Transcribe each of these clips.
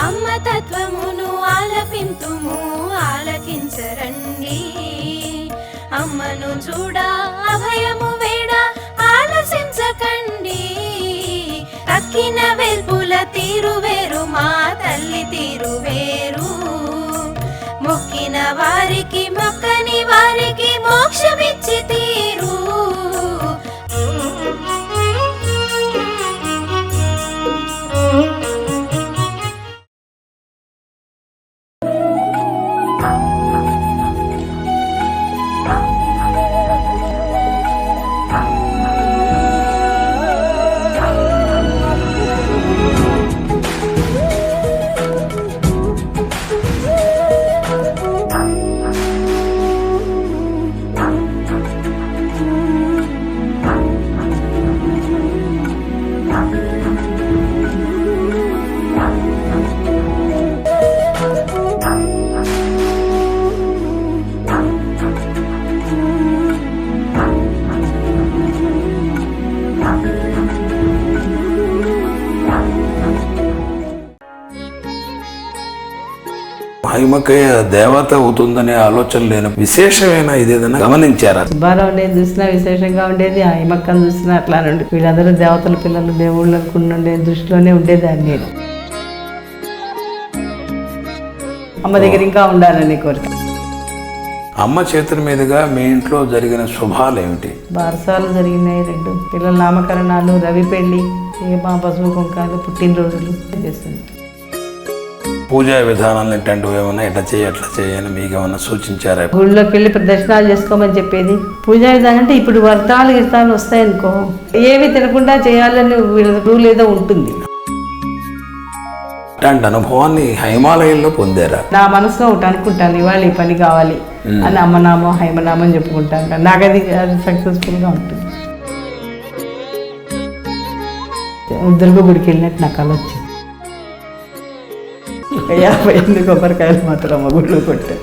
అమ్మ తత్వమును ఆలపింతుము ఆలకించరండి, అమ్మను చూడ అభయము వేడ ఆలసించకండి. తక్కిన వెల్పుల తీరు వేరు మా తల్లి తీరు వేరు, మొక్కిన వారికి మొక్కని వారికి మోక్షమిచ్చి తీరు. మహిమకయ్య దేవత అవుతుందనే ఆలోచన లేని విశేషమైన ఇదేదైనా గమనించారా? సుబ్బారావు నేను చూసినా విశేషంగా ఉండేది, ఆ హిమక్కను చూసినా అట్లా నుండి వీళ్ళందరూ దేవతల పిల్లలు దేవుళ్ళకు ఉండే దృష్టిలోనే ఉండేదాన్ని నేను. అమ్మ దగ్గర ఇంకా ఉండాలని కోరిక. అమ్మ చేతుల మీదుగా మీ ఇంట్లో జరిగిన శుభాలు ఏమిటి? బారసాలు జరిగినాయి, 2 పిల్లల నామకరణాలు, రవి పెళ్లి, మా పసుపు కుంకాలు, పుట్టినరోజులు చేస్తుంది. పూజా విధానాలు ఇట్లాంటివి ఏమన్నా ఇట్లా చేయి అట్లా చేయని మీకు ఏమన్నా సూచించారా? గుళ్ళోకి వెళ్ళి దర్శనాలు చేసుకోమని చెప్పేది. పూజా విధానం అంటే ఇప్పుడు వ్రతాలు గిర్తాలు వస్తాయనుకో, ఏవి తినకుండా చేయాలని రూల్ ఏదో ఉంటుంది. ఇట్లాంటి అనుభవాన్ని హిమాలయంలో పొందారా? నా మనసులో ఒకటి అనుకుంటాను, ఇవాళ ఈ పని కావాలి అని అమ్మనామం హైమనామం చెప్పుకుంటాను. నాకు అది సక్సెస్ఫుల్గా ఉంటుంది. దుర్గ గుడికి వెళ్ళినట్టు నాకు అలా వచ్చింది. 58 కొబ్బరికాయలు మాత్రం అమ్మ గుడిలో కొట్టే.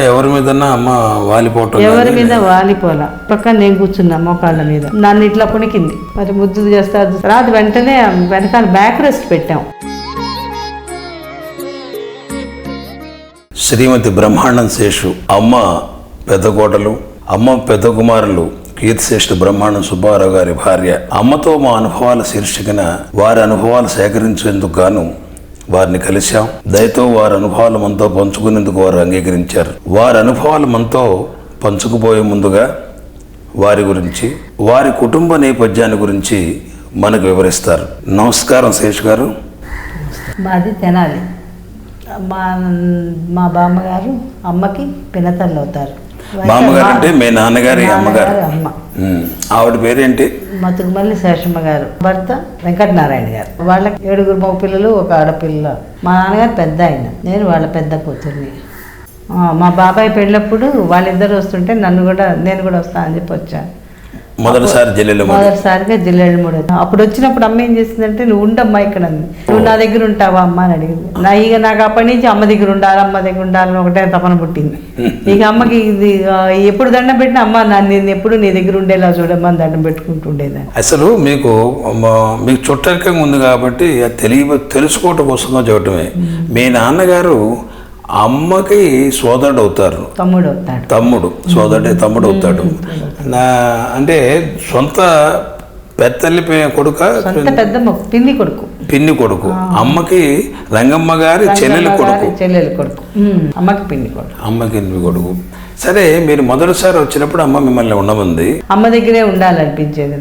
ఎవరి మీద అమ్మ వాలిపోవటం? ఎవరి మీద వాలిపోలా, పక్కన నేను కూర్చున్నా మోకాళ్ళ మీద, నన్ను ఇట్లా పుణికింది. మరి ముద్దు చేస్తారు రాదు, వెంటనే వెనకాల బ్యాక్ రెస్ట్ పెట్టాం. శ్రీమతి బ్రహ్మాండం శేషు అమ్మ పెద్ద కోటలు, అమ్మ పెద్ద కుమారులు కీర్తిశేషుడు బ్రహ్మాండం సుబ్బారావు గారి భార్య. అమ్మతో మా అనుభవాల శీర్షికన వారి అనుభవాలు సేకరించేందుకు గాను వారిని కలిశాం. దయతో వారి అనుభవాలు మనతో పంచుకునేందుకు వారు అంగీకరించారు. వారి అనుభవాలు మనతో పంచుకుపోయే ముందుగా వారి గురించి, వారి కుటుంబ నేపథ్యాన్ని గురించి మనకు వివరిస్తారు. నమస్కారం శేషు గారు. మాది తెనాలి. మా బామ్మగారు అమ్మకి పినతల్లి అవుతారు. బామ్మగారు అంటే మీ నాన్నగారి అమ్మగారు. అమ్మ. ఆవిడ పేరేంటి? మతుకుమల్లి శేషమ్మ గారు. భర్త వెంకటనారాయణ గారు. వాళ్ళకి 7 మగ పిల్లలు, 1 ఆడపిల్ల. మా నాన్నగారు పెద్ద ఆయన, నేను వాళ్ళ పెద్ద కూతుర్ని. మా బాబాయ్ పెళ్ళప్పుడు వాళ్ళిద్దరు వస్తుంటే నేను కూడా వస్తా అని చెప్పి వచ్చాను. మొదటిసారిగా జిల్లెళ్ళు మూడు. అప్పుడు వచ్చినప్పుడు అమ్మ ఏం చేసిందంటే, నువ్వు ఉండమ్మా ఇక్కడ, నువ్వు నా దగ్గర ఉంటావా అమ్మ అని అడిగింది. నాకు అప్పటి నుంచి అమ్మ దగ్గర ఉండాలని ఒకటే తపన పుట్టింది. ఇక అమ్మకి ఇది ఎప్పుడు దండం పెట్టినా, అమ్మ నేను ఎప్పుడు నీ దగ్గర ఉండేలా చూడమ్మా అని దండం పెట్టుకుంటుండేదాన్ని. అసలు మీకు చుట్టరికంగా ఉంది కాబట్టి తెలుసుకోవటం కోసంగా చూడటమే. మీ నాన్నగారు అమ్మకి సోదరుడు అవుతారు, తమ్ముడు తమ్ముడు అవుతాడు. అంటే సొంత పెద్దల్లి కొడుక, పిన్ని కొడుకు. అమ్మకి రంగమ్మ గారి చెల్లెలి కొడుకు. అమ్మకి పిన్ని కొడుకు. సరే, మీరు మొదటిసారి వచ్చినప్పుడు అమ్మ మిమ్మల్ని ఉండమంది. అమ్మ దగ్గరే ఉండాలనిపించేది.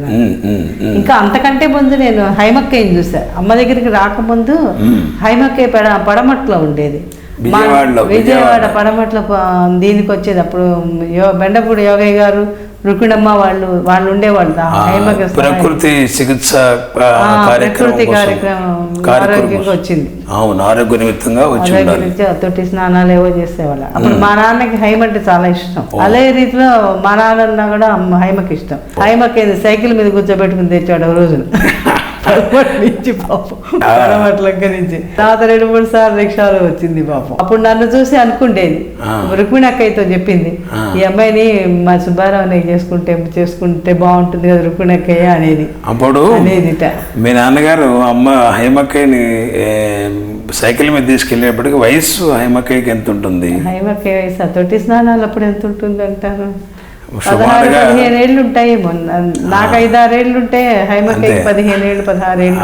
ఇంకా అంతకంటే ముందు నేను హైమక్కయ్యని చూసా. అమ్మ దగ్గరికి రాకముందు హైమక్కయ్య పడమట్లో ఉండేది, విజయవాడ పడమట్ల. దీనికి వచ్చేది అప్పుడు బెండపూడి యోగయ్య గారు, రుక్మిణమ్మ వాళ్ళు ఉండేవాళ్ళు. ప్రకృతి చికిత్స కార్యక్రమం వచ్చింది. అవును, ఆరోగ్య నిమిత్తంగా తొట్టి స్నానాలు ఏవో చేసేవాళ్ళు. అప్పుడు మా నాన్నకి హైమ అంటే చాలా ఇష్టం. అదే రీతిలో మా నాన్న కూడా హైమకి ఇష్టం. హైమకి సైకిల్ మీద కూర్చోబెట్టుకుని తెచ్చాడు రోజులు. పడమటి నుంచి పాపం పడమట్లక్క నుంచి తర్వాత 2-3 సార్లు రిక్షాలో వచ్చింది పాపం. అప్పుడు నన్ను చూసి అనుకుంటేది, రుక్మిణి అక్కయ్యతో చెప్పింది, ఈ అమ్మాయిని మా సుబ్బారావు చేసుకుంటే బాగుంటుంది కదా రుక్మిణి అక్కయ్య అనేది. అప్పుడు అనేదిట మీ నాన్నగారు అమ్మ హైమక్కయ్యని సైకిల్ మీద తీసుకెళ్ళేప్పటికి వయసు హైమక్కయ్యకి ఎంత ఉంటుంది? హైమక్కయ్య వయసు తొట్టి స్నానాలు అప్పుడు ఎంత ఉంటుంది అంటారు? 16-15 ఏళ్ళు ఉంటాయేమో. నాకు 5-6 ఏళ్ళు ఉంటే హైమక్కయ్య 15 ఏళ్ళు 16 ఏళ్ళు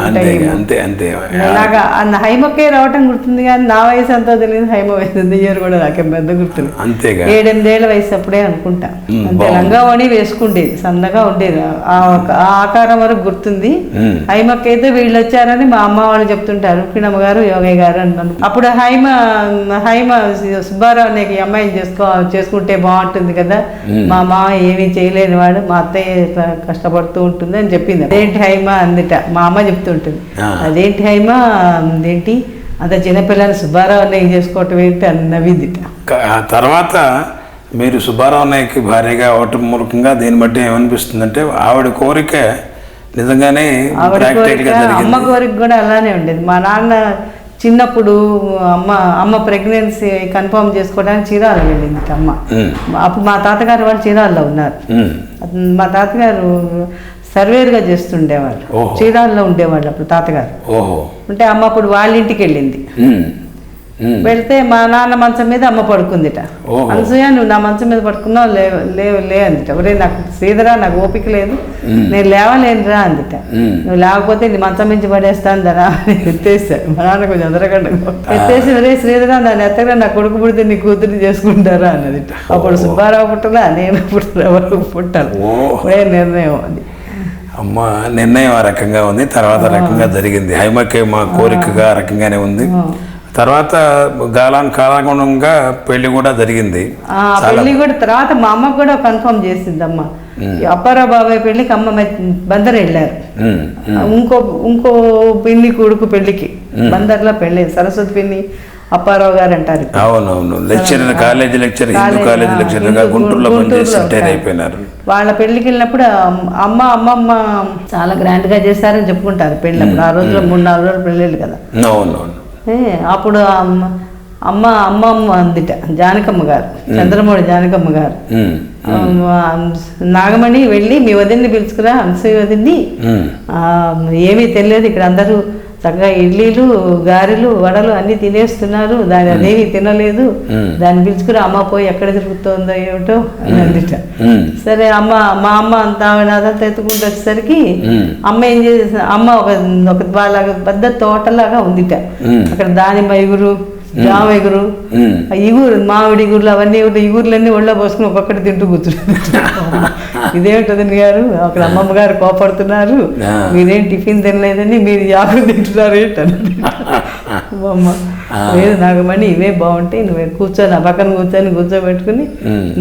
ఉంటాయేమో. నాకు హైమక్కయ్య రావటం గుర్తుంది కానీ నా వయసు అంతా తెలియదు. హైమ వయసు ఇయర్ కూడా నాకేం పెద్ద గుర్తుంది. 7-8 ఏళ్ళ వయసు అప్పుడే అనుకుంటా. అంతే లంగావణి వేసుకుండేది, సన్నగా ఉండేది. ఆ ఆకారం వరకు గుర్తుంది. హైమక్కయ్యతో వీళ్ళు వచ్చారని మా అమ్మ వాళ్ళు చెప్తుంటారు, రుక్మిణమ్మ గారు యోగయ్య గారు అంటాను. అప్పుడు హైమ సుబ్బారావు నీకు ఈ అమ్మాయిని చేసుకుంటే బాగుంటుంది కదా, మా అమ్మ ఏమీ చేయలేని వాడు, మా అత్తయ్య కష్టపడుతూ ఉంటుంది అని చెప్పింది. అదేంటి హైమ అందిట మా అమ్మ చెప్తుంటుంది. అదేంటి హైమ అదేంటి అంత చిన్నపిల్లని సుబ్బారావు అన్నయ్య చేసుకోవటం ఏంటి అని నవ్విందిట. తర్వాత మీరు సుబ్బారావు అన్నయ్యకి భార్యగా అవటం మూలకంగా దీన్ని బట్టి ఏమనిపిస్తుందంటే ఆవిడ కోరిక నిజంగానే అమ్మ కోరిక కూడా అలానే ఉండేది. మా నాన్న చిన్నప్పుడు అమ్మ ప్రెగ్నెన్సీ కన్ఫర్మ్ చేసుకోవడానికి చీరాల వెళ్ళింది అమ్మ. అప్పుడు మా తాతగారు వాళ్ళు చీరాల్లో ఉన్నారు. మా తాతగారు సర్వేరుగా చేస్తుండేవాళ్ళు, చీరాల్లో ఉండేవాళ్ళు అప్పుడు తాతగారు. అంటే అమ్మ అప్పుడు వాళ్ళ ఇంటికి వెళ్ళింది. వెళ్తే మా నాన్న మంచం మీద అమ్మ పడుకుందిట. అనసూయ నువ్వు నా మంచం మీద పడుకున్నావు, లే అందిట. ఒరే నాకు శ్రీధరా నాకు ఓపిక లేదు, నేను లేవలేనురా అందిట. నువ్వు లేకపోతే నీ మంచం నుంచి పడేస్తాను దరా అని ఎత్తేసాడు. మా నాన్న కొంచెం ఎదరగండి ఎత్తేసి, ఒరే శ్రీధరా దాన్ని ఎత్తగా నా కొడుకు పుడితే నీ కూతురు చేసుకుంటారా అన్నదిట. అప్పుడు సుబ్బారావు పుట్టలా, నేను పుట్టాను, ఎవరు పుట్టాను. ఒరే నిర్ణయం అది. అమ్మ నిర్ణయం ఆ రకంగా ఉంది, తర్వాత రకంగా జరిగింది. హైమక్కయ్య మా కోరికగా ఆ రకంగానే ఉంది. తర్వాత కాలానుగుణంగా పెళ్లి కూడా జరిగింది. పెళ్లి కూడా తర్వాత మా అమ్మ కూడా కన్ఫర్మ్ చేసింది అమ్మ. అప్పారావు బాబాయ్ పెళ్లికి అమ్మ బందర్ వెళ్ళారు. ఇంకో పిన్ని కొడుకు పెళ్లికి బందర్లో పెళ్లి, సరస్వతి పిన్ని అప్పారావు గారు అంటారు. అవునవును, lecturer, college lecturer, Hindu college లెక్చరర్గా గుంటూరులో పనిచేసి రిటైర్ అయిపోయినారు. వాళ్ళ పెళ్లికి వెళ్ళినప్పుడు అమ్మమ్మ చాలా గ్రాండ్ గా చేశారని చెప్పుకుంటారు పెళ్ళినప్పుడు. ఆ రోజులో 3-4 రోజులు పెళ్ళిళ్ళు కదా. అవునవును. అప్పుడు అమ్మమ్మ అందిట జానకమ్మ గారు, చంద్రమౌళి జానకమ్మ గారు, నాగమణి వెళ్ళి మీ వదిన్ని పిలుచుకురా, అనసూయ వదిన్ని, ఏమీ తెలియదు ఇక్కడ అందరూ చక్కగా ఇడ్లీలు గారెలు వడలు అన్ని తినేస్తున్నారు, దాని అదేమి తినలేదు, దాన్ని పిలుచుకుని అమ్మ పోయి ఎక్కడ తిరుగుతుందో ఏమిటో అని అందిట. సరే మా అమ్మ అంతా ఆవిడ అదంతా ఎత్తుకుంటూ వచ్చేసరికి అమ్మ ఏం చేసి, అమ్మ ఒక పెద్ద తోటలాగా ఉందిట. అక్కడ దానిమ్మ ఇగురు, జామ ఎగురు, ఇగురు, మామిడి ఇగురులు అవన్నీ ఇగురులన్నీ ఒళ్ళో పోసుకుని ఒక్కొక్కటి తింటూ కూర్చున్నారు. ఇదేమిటదని గారు అక్కడ అమ్మమ్మ గారు కోపడుతున్నారు, మీరేం టిఫిన్ తినలేదని మీరు యాకులు తింటున్నారు ఏంటని. అమ్మ లేదు నాగమణి ఇవే బాగుంటాయి, నువ్వు కూర్చొని ఆ పక్కన కూర్చోబెట్టుకుని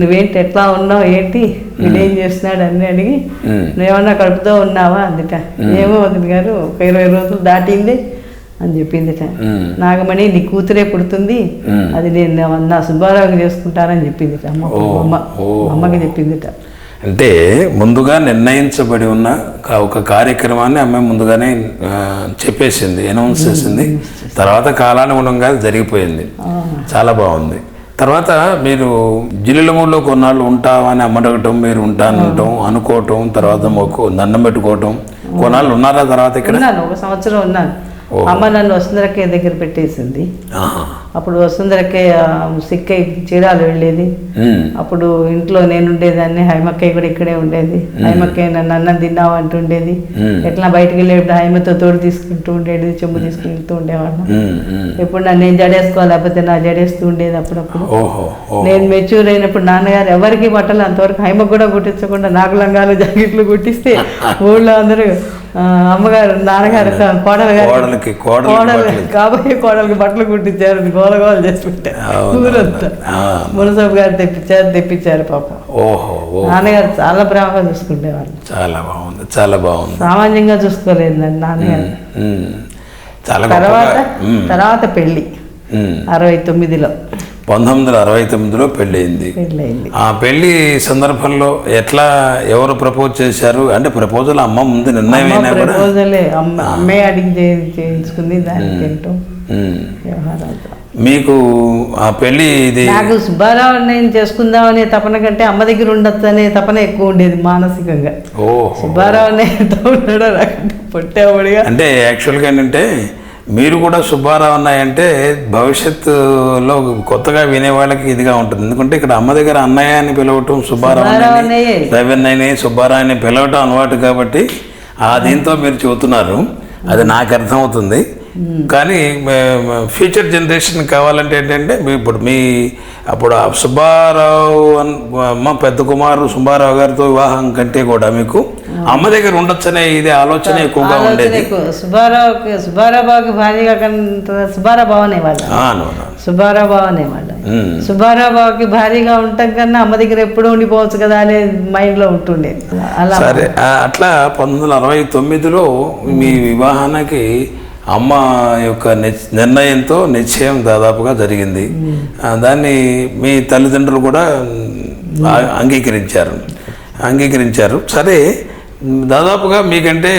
నువ్వేంటి ఎట్లా ఉన్నావు ఏంటి వీడేం చేస్తున్నాడు అన్ని అడిగి, నువ్వేమన్నా కడుపుతో ఉన్నావా అందుట. ఏమో వదిన గారు ఒక 20 రోజులు దాటింది అని చెప్పిందిట. నాగమణి నీ కూతురే పుడుతుంది, అది నేను నా సుబ్బారావుకి చేసుకుంటానని చెప్పిందిట అమ్మకి చెప్పిందిట. అంటే ముందుగా నిర్ణయించబడి ఉన్న ఒక కార్యక్రమాన్ని అమ్మాయి ముందుగానే చెప్పేసింది, అనౌన్స్ చేసింది. తర్వాత కాలానుగుణంగా జరిగిపోయింది. చాలా బాగుంది. తర్వాత మీరు జిల్లులమూడిలో కొన్నాళ్ళు ఉంటావా అని అమ్మడగటం, మీరు ఉంటానంటాం అనుకోవటం, తర్వాత దండం పెట్టుకోవటం, కొన్నాళ్ళు ఉన్నారా? తర్వాత ఇక్కడ 1 సంవత్సరం ఉన్నాను. అమ్మ నన్ను వసుంధరకే దగ్గర పెట్టేసింది. అప్పుడు వసుంధరకే సిక్కై చీరాలు వెళ్ళేది. అప్పుడు ఇంట్లో నేను ఉండేదాన్ని, హైమక్కయ్య కూడా ఇక్కడే ఉండేది. హైమక్కయ్య నన్ను అన్నం తిన్నావు అంటుండేది. ఎట్లా బయటకు వెళ్ళేప్పుడు హైమతో తోడు తీసుకుంటూ ఉండేది, చెంబు తీసుకుంటూ ఉండేవాళ్ళం. ఇప్పుడు నేను జడేసుకోవాలి లేకపోతే నా జడేస్తూ ఉండేది. అప్పుడప్పుడు నేను మెచ్యూర్ అయినప్పుడు నాన్నగారు ఎవరికి బట్టలు అంతవరకు హైమకు కూడా కుట్టించకుండా నాకు లంగాలు జాకెట్లు కుట్టిస్తే ఊళ్ళో అందరూ అమ్మగారు నాన్నగారు కాబోయే కోడలకి బట్టలు కుట్టించారు, గోలగోలు చేసుకుంటే ఊరంతా. మునసబు గారు తెప్పించారు పాప. నాన్నగారు చాలా ప్రేమగా చూసుకునేవాళ్ళు. చాలా బాగుంది, చాలా బాగుంది. సామాన్యంగా చూసుకోలేదు నాన్నగారు. తర్వాత పెళ్ళి 69లో. 1969లో పెళ్ళయింది. పెళ్ళయింది. ఆ పెళ్లి సందర్భంలో ఎట్లా ఎవరు ప్రపోజ్ చేశారు? అంటే ప్రపోజల్ అమ్మ ముందు నిర్ణయం అయినా కూడా ప్రపోజలే అమ్మే అడిగి చేయించుకుంది. దానికి ఏంటో వ్యవహారాలు. మీకు ఆ పెళ్లి ఇది నాకు సుబ్బారావు నేను చేసుకుందామనే తపన కంటే అమ్మ దగ్గర ఉండొచ్చు అనే తపన ఎక్కువ ఉండేది మానసికంగా. సుబ్బారావు ఎంతో ఉన్నాడో నాకంటే పొట్టేవాడిగా. అంటే యాక్చువల్గా ఏంటంటే మీరు కూడా సుబ్బారావు అన్నయ్య అంటే భవిష్యత్తులో కొత్తగా వినేవాళ్ళకి ఇదిగా ఉంటుంది. ఎందుకంటే ఇక్కడ అమ్మ దగ్గర అన్నయ్య అని పిలవటం, సుబ్బారావు రవి అన్నయ్యని సుబ్బారావు అని పిలవటం అలవాటు కాబట్టి ఆ దీంతో మీరు చెబుతున్నారు. అది నాకు అర్థమవుతుంది. కానీ ఫ్యూచర్ జనరేషన్ కావాలంటే ఏంటంటే అప్పుడు సుబ్బారావు అమ్మ పెద్ద కుమారు సుబ్బారావు గారితో వివాహం కంటే కూడా మీకు అమ్మ దగ్గర ఉండొచ్చనే ఇది ఆలోచన ఎక్కువగా ఉండేది. సుబ్బారావుకి భార్యగా సుబ్బారావు అనేవాళ్ళు. సుబ్బారావుకి భార్యగా ఉండటం కన్నా అమ్మ దగ్గర ఎప్పుడూ ఉండిపోవచ్చు కదా అనే మైండ్ లో ఉంటుండేది. అలా సరే, అట్లా 1969లో మీ వివాహానికి అమ్మ యొక్క నిర్ణయంతో నిశ్చయం దాదాపుగా జరిగింది. దాన్ని మీ తల్లిదండ్రులు కూడా అంగీకరించారు. సరే, దాదాపుగా మీకంటే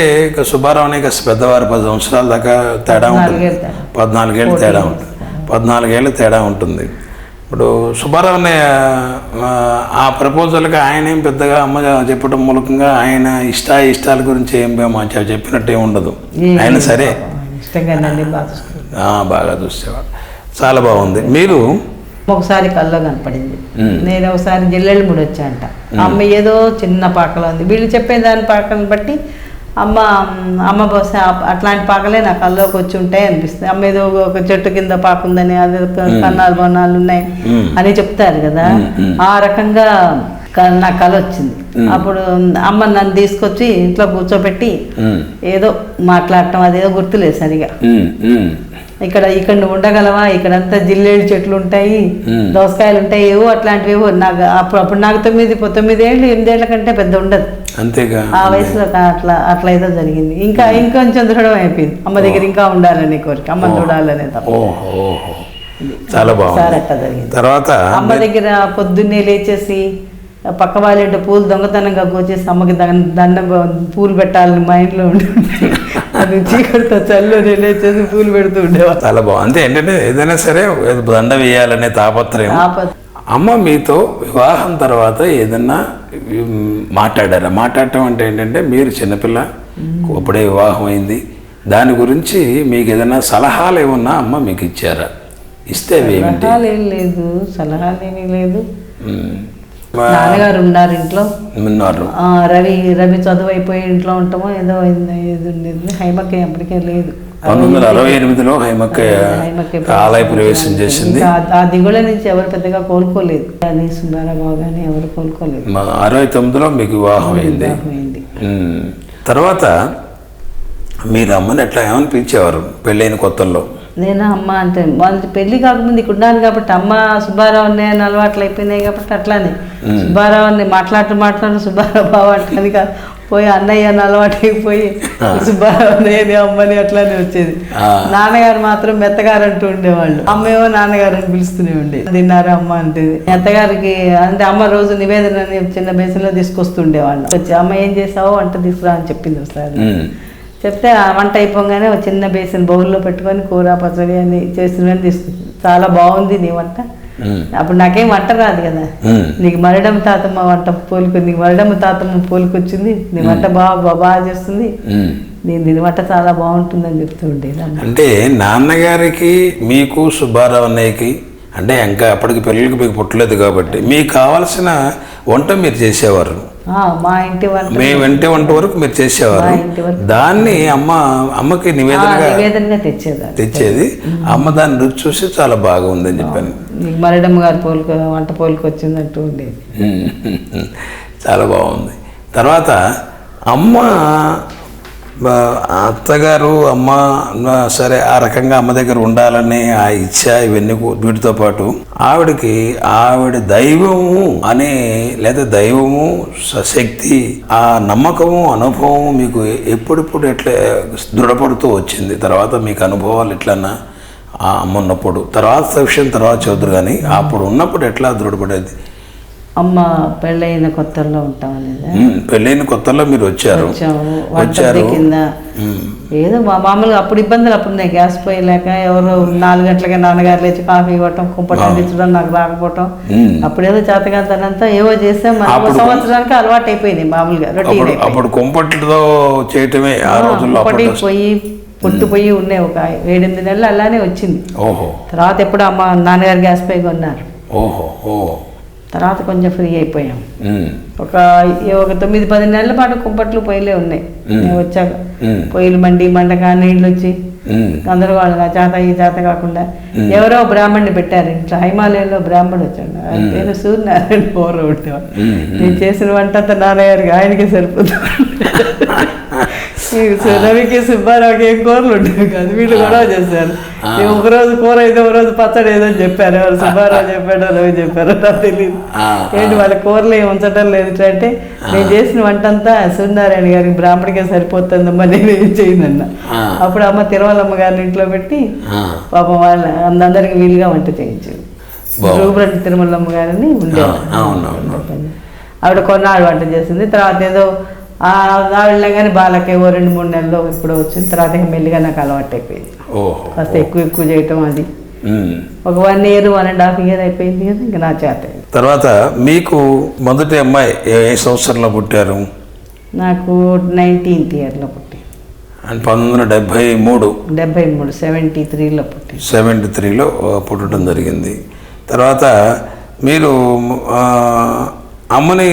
సుబ్బారావు అనే పెద్దవారు 10 సంవత్సరాల దాకా తేడా ఉంటుంది. 14 ఏళ్ళు తేడా ఉంటుంది. ఇప్పుడు సుబ్బారావు అనే ఆ ప్రపోజల్కి ఆయన ఏం పెద్దగా అమ్మ చెప్పడం మూలకంగా ఆయన ఇష్టాల గురించి ఏం చెప్పినట్టు ఏమి ఉండదు. ఆయన సరే బాగా చూసేవాడు. చాలా బాగుంది. మీరు ఒకసారి కల్లో కనపడింది. నేను ఒకసారి జిల్లెళ్ళముడి వచ్చాంట. అమ్మ ఏదో చిన్న పాకలో ఉంది. వీళ్ళు చెప్పే దాని పాకలను బట్టి అమ్మ బహుశా అట్లాంటి పాకలే నా కల్లోకి వచ్చి ఉంటాయి అనిపిస్తుంది. అమ్మ ఏదో ఒక చెట్టు కింద పాక ఉందని, అదే కన్నాలు బొన్నాలు ఉన్నాయి అని చెప్తారు కదా. ఆ రకంగా నా కళ వచ్చింది. అప్పుడు అమ్మ నన్ను తీసుకొచ్చి ఇంట్లో కూర్చోబెట్టి ఏదో మాట్లాడటం అదేదో గుర్తులేదు సరిగా. ఇక్కడ నువ్వు ఉండగలవా, ఇక్కడంతా జిల్లేడు చెట్లు ఉంటాయి, దోసకాయలు ఉంటాయి, ఏవో అట్లాంటివి. నాకు అప్పుడు నాకు 9 ఏళ్ళు 8 ఏళ్ల కంటే పెద్ద ఉండదు. అంతేగా ఆ వయసులో అట్లా ఏదో జరిగింది. ఇంకొంచెం దృఢం అయిపోయింది. అమ్మ దగ్గర ఇంకా ఉండాలనే కోరిక, అమ్మ చూడాలనే తప్ప. చాలా బాగుంది. తర్వాత అమ్మ దగ్గర పొద్దున్నే లేచేసి పక్క వాళ్ళ పూలు దొంగతనంగా కోచేసి అమ్మకి దండం పూలు పెట్టాలని మైండ్లో ఉండి అది చీకటితో చల్లు లేచేసి పూలు పెడుతూ ఉండేవాళ్ళు. చాలా బాగుంది. అంటే ఏంటంటే ఏదైనా సరే దండ వేయాలనే తాపత్రయం. అమ్మ మీతో వివాహం తర్వాత ఏదన్నా మాట్లాడారా? మాట్లాడటం అంటే ఏంటంటే మీరు చిన్నపిల్ల, అప్పుడే వివాహం అయింది, దాని గురించి మీకు ఏదైనా సలహాలు ఏమన్నా అమ్మ మీకు ఇచ్చారా? ఇస్తే ఏం లేదు, సలహాలు ఏమీ లేదు. నాన్నగారు ఉన్నారు ఇంట్లో. రవి చదువు అయిపోయి ఇంట్లో ఉంటామో ఏదో ఉండేది. హైమక్క ఎప్పటికే లేదు. 1968లో హైమక్క ఆలయ ప్రవేశం చేసింది. ఆ దిగుళ్ళ నుంచి ఎవరు పెద్దగా కోలుకోలేదు. కానీ సుబ్బారావు కానీ ఎవరు కోలుకోలేదు. 69లో మీకు వివాహం అయింది. తర్వాత మీరు అమ్మని ఎట్లా ఏమని పిలిచేవారు పెళ్ళైన కొత్తల్లో? నేను అమ్మ అంటే వాళ్ళకి పెళ్లి కాకముందు ఇక్కడ ఉన్నాను కాబట్టి అమ్మ సుబ్బారావుని అని అలవాట్లు అయిపోయినాయి కాబట్టి అట్లానే సుబ్బారావుని మాట్లాడు సుబ్బారావు బావ అట్లని పోయి అన్నయ్య అని అలవాటు అయిపోయి సుబ్బారావుని అమ్మని అట్లానే వచ్చేది. నాన్నగారు మాత్రం మెత్తగారు అంటూ ఉండేవాళ్ళు. అమ్మేమో నాన్నగారు అని పిలుస్తూనే ఉండేది. తిన్నారా అమ్మ అంటే మెత్తగారికి అంటే అమ్మ రోజు నివేదన చిన్న బేసన్లో తీసుకొస్తుండేవాళ్ళు. వచ్చి అమ్మ ఏం చేసావో వంట తీసుకురా అని చెప్పింది ఒకసారి. చెప్తే ఆ వంట అయిపోగానే ఒక చిన్న బేసిన్ బౌల్లో పెట్టుకొని కూర పచ్చడి అని చేసినవని తీసుకుంది. చాలా బాగుంది నీ వంట. అప్పుడు నాకేం వంట రాదు కదా. నీకు మరడమ్మ తాతమ్మ వంట నీకు మరడమ్మ తాతమ్మ పోలికొచ్చింది, నీ వంట బాగా చేస్తుంది, దీని వంట చాలా బాగుంటుందని చెప్తూ ఉండేది. అంటే నాన్నగారికి మీకు సుబ్బారావు అన్నయ్యకి అంటే ఇంకా అప్పటికి పిల్లలకి మీకు పుట్టలేదు కాబట్టి మీకు కావాల్సిన వంట మీరు చేసేవారు. మా ఇంటి వంట వంట వరకు మీరు చేసేవారు. దాన్ని అమ్మకి నివేదనగా తెచ్చేది. అమ్మ దాన్ని రుచి చూసి చాలా బాగుందని చెప్పాను. మరడమ్మ గారు వంట పోలికొచ్చిందంటూ ఉండేది. చాలా బాగుంది. తర్వాత అమ్మ అత్తగారు అమ్మ సరే ఆ రకంగా అమ్మ దగ్గర ఉండాలని ఆ ఇచ్చ ఇవన్నీ వీటితో పాటు ఆవిడ దైవము అనే లేదా దైవము శక్తి ఆ నమ్మకము అనుభవము మీకు ఎప్పుడెప్పుడు ఎట్లా దృఢపడుతూ వచ్చింది? తర్వాత మీకు అనుభవాలు ఎట్లన్నా ఆ అమ్మ ఉన్నప్పుడు. తర్వాత విషయం తర్వాత చదువుతారు, కానీ అప్పుడు ఉన్నప్పుడు ఎట్లా దృఢపడేది? అమ్మ పెళ్ళైన కొత్తల్లో ఉంటాం అనేది. పెళ్ళైన కొత్తల్లో మీరు వచ్చారు కింద ఏదో మామూలుగా అప్పుడు ఇబ్బందులు అప్పుడు ఉన్నాయి. గ్యాస్ పోయలేక ఎవరు 4 గంటలకే నాన్నగారు లేచి కాఫీ ఇవ్వటం, కుంపటించడం నాకు రాకపోవటం. అప్పుడేదో చేతగాంతనంతా ఏవో చేస్తే సంవత్సరానికి అలవాటు అయిపోయింది మామూలుగా రొటీన్. అప్పుడు కుంపటితో చేయటమే ఆ రోజుల్లో. పొయ్యి పొట్టు పొయ్యి ఉన్నాయి, ఒక 7-8 నెలలు అలానే వచ్చింది. తర్వాత ఎప్పుడు అమ్మ నాన్నగారు గ్యాస్ పొయ్యి కొన్నారు. తర్వాత కొంచెం ఫ్రీ అయిపోయాం. ఒక 9-10 నెలల పాటు కుంపట్లు పొయ్యిలే ఉన్నాయి. నేను వచ్చాక పొయ్యిలు మండక నీళ్ళు వచ్చి అందరూ వాళ్ళు చేత ఈ చేత కాకుండా ఎవరో బ్రాహ్మణ్ణి పెట్టారు ఇంట్లో. హిమాలయంలో బ్రాహ్మణుడు వచ్చాడు, ఆయన పేరు సూర్యనారాయణ పౌర ఉంటాం. నేను చేసిన వంట అంతా నాన్నగారికి ఆయనకే సరిపోతుంది. రవికి సుబ్బారావుకి ఏం కూరలు ఉండేవి కాదు, వీళ్ళు గొడవ చేశారు. ఒకరోజు కూర ఏదో ఒకరోజు పచ్చడి ఏదో చెప్పారు. ఎవరు సుబ్బారావు చెప్పాడో రవి చెప్పారో నాకు తెలియదు. ఏంటి వాళ్ళ కూరలు ఏమి ఉంచడం లేదు అంటే, నేను చేసిన వంట అంతా సూర్యనారాయణ గారికి బ్రాహ్మడికే సరిపోతుందమ్మా, నేను ఏం చేయనన్నా. అప్పుడు అమ్మ తిరుమలమ్మ గారిని ఇంట్లో పెట్టి పాపం వాళ్ళ అందరికి వీలుగా వంట చేయించారు. రూపురెడ్డి తిరుమలమ్మ గారిని ఉండేవారు. ఆవిడ కొన్నాళ్ళు వంట చేసింది. తర్వాత ఏదో ఆవిడ కానీ బాలకే 2-3 నెలల్లో ఇప్పుడు వచ్చిన తర్వాత మెల్లిగా నాకు అలవాటు అయిపోయింది. కాస్త ఎక్కువ చేయటం. అది ఒక 1 year 1.5 year అయిపోయింది కదా, ఇంకా నా చేత. తర్వాత మీకు మొదటి అమ్మాయి ఏ సంవత్సరంలో పుట్టారు? నాకు 19th yearలో పుట్టి. 1973 73లో పుట్టి. 73లో పుట్టడం జరిగింది. తర్వాత మీరు అమ్మని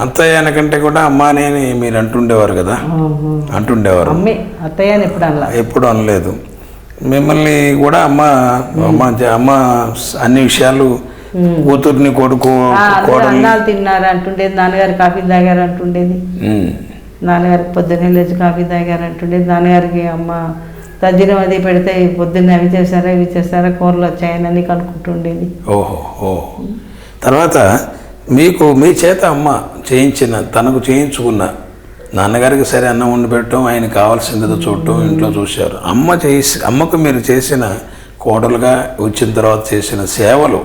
అత్తయ్య అనకంటే కూడా అమ్మ అని మీరు అంటుండేవారు కదా, అంటుండేవారు. అత్తయ్య ఎప్పుడు అనలేదు. మిమ్మల్ని కూడా అమ్మ అన్ని విషయాలు కూతుర్ని కొడుకు అన్నాలు తిన్నారు అంటుండేది. నాన్నగారు కాఫీ తాగారు అంటుండేది. నాన్నగారికి పొద్దున్నే లేచి కాఫీ తాగారు అంటుండేది. నాన్నగారికి అమ్మ తజ్జినం అది పెడితే పొద్దున్నే అవి చేశారా కూరలు వచ్చాయని కనుక్కుంటుండేది. తర్వాత మీకు మీ చేత అమ్మ చేయించిన, తనకు చేయించుకున్న, నాన్నగారికి సరే అన్నం వండి పెట్టడం, ఆయన కావాల్సింది చూడటం ఇంట్లో చూశారు. అమ్మకు మీరు చేసిన కోడలుగా వచ్చిన తర్వాత చేసిన సేవలు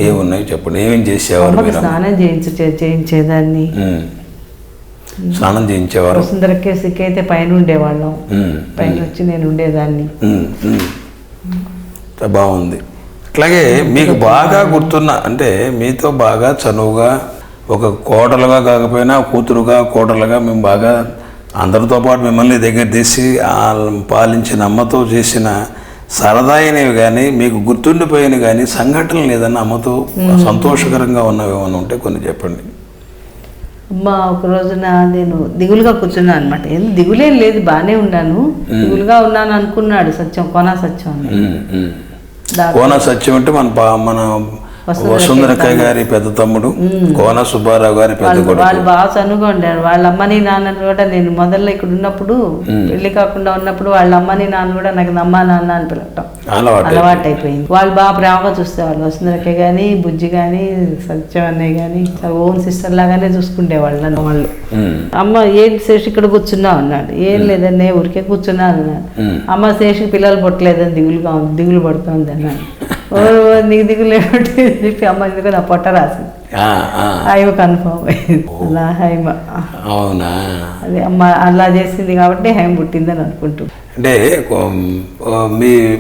ఏమున్నాయి చెప్పండి. ఏమేం చేసేవారు మీరు? స్నానం చేయించేదాన్ని. స్నానం చేయించేవారు. సుందరకేసికి అయితే పైన ఉండేవాళ్ళం, పైన వచ్చి నేను ఉండేదాన్ని. బాగుంది. అట్లాగే మీకు బాగా గుర్తున్న, అంటే మీతో బాగా చనువుగా ఒక కోడలుగా కాకపోయినా కూతురుగా కోడలుగా మేము బాగా అందరితో పాటు మిమ్మల్ని దగ్గర తీసి పాలించిన అమ్మతో చేసిన సరదాయినవి కానీ మీకు గుర్తుండిపోయినవి కానీ సంఘటనలు ఏదన్నా అమ్మతో సంతోషకరంగా ఉన్నవి ఏమైనా ఉంటే కొన్ని చెప్పండి. అమ్మ ఒక రోజున నేను దిగులుగా కూర్చున్నాను అనమాట. ఏం దిగులేం లేదు, బాగానే ఉన్నాను. దిగులుగా ఉన్నాను అనుకున్నాడు సత్యం, కోనా సత్యం అని. కోన సత్యం అంటే మన వసుంధరక్కయ్య గారి పెద్ద తమ్ముడు, కోన సుబ్బారావు గారి పెద్ద కొడుకు. వాళ్ళు బాగా చనువుగా ఉండారు. వాళ్ళ అమ్మని నాన్న కూడా నేను మొదల్లో ఇక్కడ ఉన్నప్పుడు, పెళ్లి కాకుండా ఉన్నప్పుడు వాళ్ళ అమ్మని నాన్న కూడా నాకు అమ్మ నాన్న అని పిలవటం అలవాటు అయిపోయింది. వాళ్ళు బాగా ప్రేమగా చూసేవాళ్ళు. వసుంధరక్కయ్య కానీ, బుజ్జి కానీ, సత్యం అన్నయ్య కానీ ఓన్ సిస్టర్ లాగానే చూసుకుంటేవాళ్ళు నన్ను. వాళ్ళు అమ్మ ఏంటి శేషి ఇక్కడ కూర్చున్నావు అన్నాడు. ఏం లేదన్నే ఊరికే కూర్చున్నా అన్నాడు. అమ్మ శేషికి పిల్లలు పుట్టలేదని దిగులు పడుతుంది అన్నాడు. నీకు దిగులు ఏమిటి చెప్పి అమ్మ ఎందుకు నా పొట్ట రాసింది. హైమ కన్ఫర్మ్ అయింది. అలా హైమ. అవునా? అదే అమ్మ అలా చేసింది కాబట్టి హైమ పుట్టిందని అనుకుంటూ. అంటే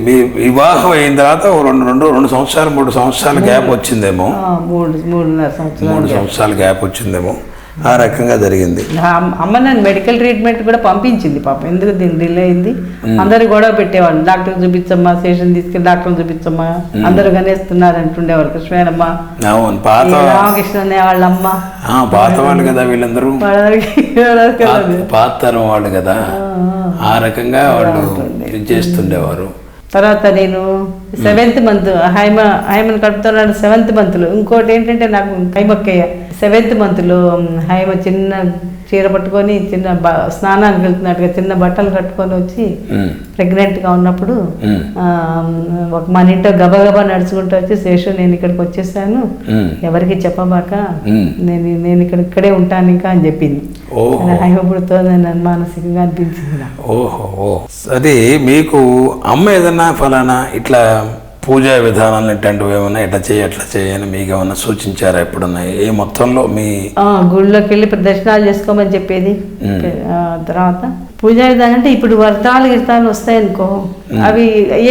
మీ వివాహం అయిన తర్వాత 2 సంవత్సరాలు 3 సంవత్సరాల గ్యాప్ వచ్చిందేమో. 3 సంవత్సరాల గ్యాప్ వచ్చిందేమో. ఆ రకంగా జరిగింది. అమ్మ నన్ను మెడికల్ ట్రీట్మెంట్ కూడా పంపించింది పాప. ఎందుకు దీన్ని డిలే అయింది, అందరు గొడవ పెట్టేవాళ్ళు. డాక్టర్ చూపించమ్మా, స్టేషన్ తీసుకెళ్ళి డాక్టర్ చూపించమ్మా, అందరూ గనేస్తున్నారు అంటుండేవాళ్ళు. కృష్ణమ్మ, రామకృష్ణ వాళ్ళమ్మ, పాత వాళ్ళు కదా వీళ్ళందరూ, పాత తరం వాళ్ళు కదా. ఆ రకంగా వాళ్ళు చేస్తుండేవారు. తర్వాత నేను 7th month హైమను కడుపుతున్నాడు. 7th monthలో ఇంకోటి ఏంటంటే నాకు హైమక్కయ్య 7th monthలో హైమ చిన్న చీర పట్టుకొని చిన్న స్నానానికి వెళ్తున్నట్టుగా చిన్న బట్టలు కట్టుకొని వచ్చి ప్రెగ్నెంట్గా ఉన్నప్పుడు మన ఇంట్లో గబగబా నడుచుకుంటూ వచ్చి శేషు నేను ఇక్కడికి వచ్చేసాను, ఎవరికి చెప్పబాక, నేను ఇక్కడే ఉంటాను ఇంకా అని చెప్పింది. హైమపుడితో నన్ను మానసికంగా అనిపించింది. ఓహో, సరే. మీకు అమ్మ ఏదన్నా ఫలానా ఇట్లా పూజా విధానాలు ఇట్లాంటివి ఏమన్నా ఇట్లా చేయని మీకు ఏమన్నా సూచించారా ఎప్పుడన్నా? ఏ మొత్తంలో మీ గుళ్ళోకి వెళ్ళి దర్శనాలు చేసుకోమని చెప్పేది. తర్వాత పూజా విధానం అంటే ఇప్పుడు వ్రతాలు గిర్తాలు వస్తాయనుకో, అవి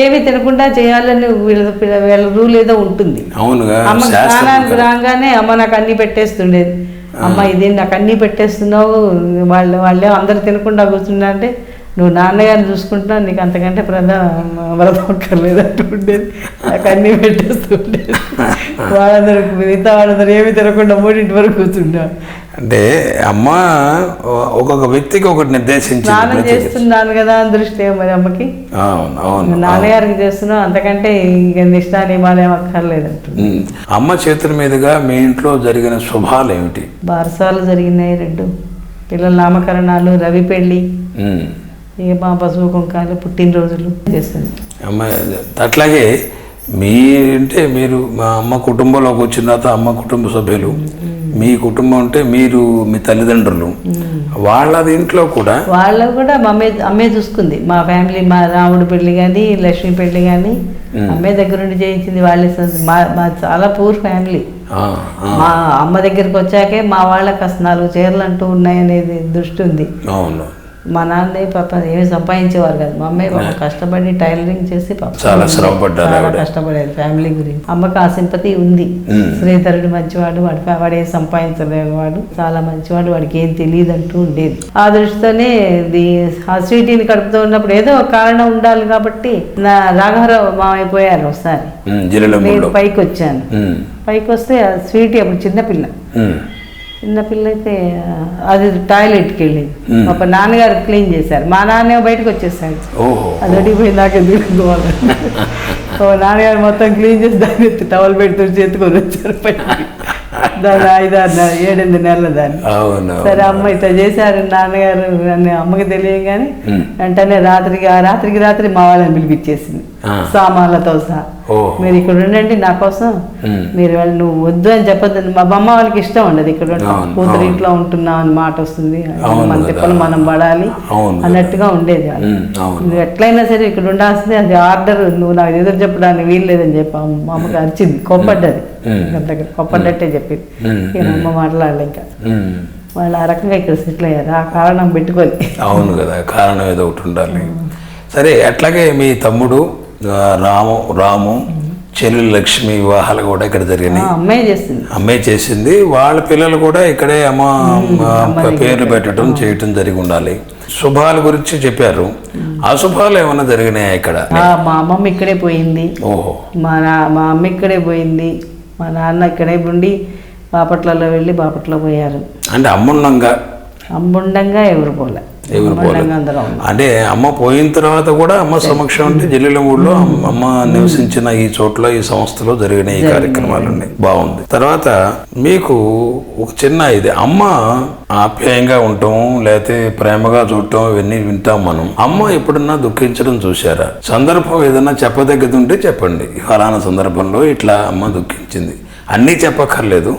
ఏవి తినకుండా చేయాలని వీళ్ళ రూల్ ఏదో ఉంటుంది. అవునుగా. అమ్మ స్నానానికి రాగానే అమ్మ నాకు అన్ని పెట్టేస్తుండేది. అమ్మ ఇది నాకు అన్ని పెట్టేస్తున్నావు, వాళ్ళే అందరు తినకుండా కూర్చున్నా అంటే నువ్వు నాన్నగారిని చూసుకుంటున్నావు, నీకు అంతకంటే వ్రతం అక్కర్లేదు అంటూ ఉండేది. నాకు అన్నీ పెట్టేస్తుండేది. మిగతా వాళ్ళందరూ ఏమి తినకుండా 3 వరకు కూర్చుంటా. అంటే అమ్మ ఒక్కొక్క వ్యక్తికి ఒకటి నిర్దేశించి స్నానం చేస్తున్నాను కదా అని దృష్టి మరి అమ్మకి. నాన్నగారికి చేస్తున్నావు, అంతకంటే ఇంక నిష్ఠా నియమాలు అక్కర్లేదు అంటుంది. అమ్మ చేతుల మీదుగా మీ ఇంట్లో జరిగిన శుభాలు ఏమిటి? బారసాలు జరిగినాయి 2 పిల్లల నామకరణాలు, రవి పెళ్ళి, మా పశువు కుంకాలు, పుట్టినరోజులు చేస్తుంది అమ్మ. అట్లాగే మీరు మా అమ్మ కుటుంబంలోకి వచ్చిన తర్వాత అమ్మ కుటుంబ సభ్యులు, మీ కుటుంబం అంటే మీరు మీ తల్లిదండ్రులు, వాళ్ళ ఇంట్లో కూడా మా అమ్మే చూసుకుంది. మా ఫ్యామిలీ, మా రాముడు పెళ్లి కానీ లక్ష్మి పెళ్లి కానీ అమ్మే దగ్గరుండి చేయించింది. వాళ్ళే మా చాలా పూర్ ఫ్యామిలీ. మా అమ్మ దగ్గరికి వచ్చాకే మా వాళ్ళకి అసలు 4 చీరలు అంటూ ఉన్నాయనేది దృష్టి ఉంది. అవును. మా నాన్న పాప ఏమి సంపాదించేవారు కాదు, మా అమ్మాయి పాప కష్టపడి టైలరింగ్ చేసి పాప చాలా శ్రమపడ్డారు, కష్టపడేది ఫ్యామిలీ గురించి. అమ్మకి ఆ సింపతి ఉంది. శ్రీధరుడు మంచివాడు, వాడు ఏం సంపాదించలేని వాడు, చాలా మంచివాడు, వాడికి ఏం తెలియదు అంటూ ఉండేది. ఆ దృష్టితోనే ఆ స్వీటీని కడుపుతూ ఉన్నప్పుడు ఏదో ఒక కారణం ఉండాలి కాబట్టి నా రాఘవరావు మామైపోయారు ఒకసారి. నేను పైకి వచ్చాను. పైకి వస్తే ఆ స్వీటీ అప్పుడు చిన్నపిల్ల అయితే అది టాయిలెట్కి వెళ్ళింది. ఒక నాన్నగారు క్లీన్ చేశారు, మా నాన్న బయటకు వచ్చేసాడు. అది అడిగిపోయి నాకు దిగుకోవాలి. నాన్నగారు మొత్తం క్లీన్ చేసి దాన్ని టవల్ పెడుతూ చేతుకొని వచ్చారు పైకి. దాన్ని 5-6-7 నెలల దాన్ని. సరే అమ్మ ఇట్లా చేశారు నాన్నగారు అని అమ్మకి తెలియగానే వెంటనే రాత్రికి మా వాళ్ళని పిలిపించేసింది సామాన్లతో సహా. మీరు ఇక్కడ ఉండండి నా కోసం, మీరు నువ్వు వద్దు అని చెప్పొద్దు. మా అమ్మ వాళ్ళకి ఇష్టం ఉండదు ఇక్కడ కూతురు ఇంట్లో ఉంటున్నాం అని మాట వస్తుంది, మన తిప్పలు మనం పడాలి అన్నట్టుగా ఉండేది. నువ్వు ఎట్లయినా సరే ఇక్కడ ఉండాల్సింది, అది ఆర్డర్, నువ్వు నాకు ఎదురు చెప్పడానికి వీలు లేదని చెప్పి మా అమ్మకి అరిచింది, కోప్పడ్డది. దగ్గర కోప్పడ్డట్టే చెప్పింది. అమ్మ మాట్లాడలే ఇంకా. వాళ్ళు ఆ రకంగా ఇక్కడ సెటిల్ అయ్యారు, ఆ కారణం పెట్టుకొని. అవును కదా, కారణం ఏదో ఒకటి ఉండాలి. సరే, అట్లాగే మీ తమ్ముడు రాము చెల్లెలు లక్ష్మి వివాహాలు కూడా ఇక్కడ జరిగినాయి. అమ్మాయి చేసింది. వాళ్ళ పిల్లలు కూడా ఇక్కడే అమ్మ పేర్లు పెట్టడం చేయటం జరిగి ఉండాలి. శుభాల గురించి చెప్పారు. అశుభాలు ఏమైనా జరిగినాయా ఇక్కడ? మా అమ్మమ్మ ఇక్కడే పోయింది. మా అమ్మ ఇక్కడే పోయింది. మా నాన్న ఇక్కడే ఉండి బాపట్లలో వెళ్ళి బాపట్లో పోయారు. అంటే అమ్ముండంగా ఎవరు పోలే. అంటే అమ్మ పోయిన తర్వాత కూడా అమ్మ సమక్షం అంటే జిల్లెలమూడిలో అమ్మ నివసించిన ఈ చోట్ల ఈ సంస్థలో జరిగిన ఈ కార్యక్రమాలు ఉన్నాయి. బాగుంది. తర్వాత మీకు ఒక చిన్న ఇది, అమ్మ ఆప్యాయంగా ఉండటం లేకపోతే ప్రేమగా చూడటం ఇవన్నీ వింటాం మనం. అమ్మ ఎప్పుడన్నా దుఃఖించడం చూసారా? సందర్భం ఏదన్నా చెప్పదగ్గది ఉంటే చెప్పండి. ఫలానా సందర్భంలో ఇట్లా అమ్మ దుఃఖించింది. అన్నీ చెప్పక్కర్లేదు,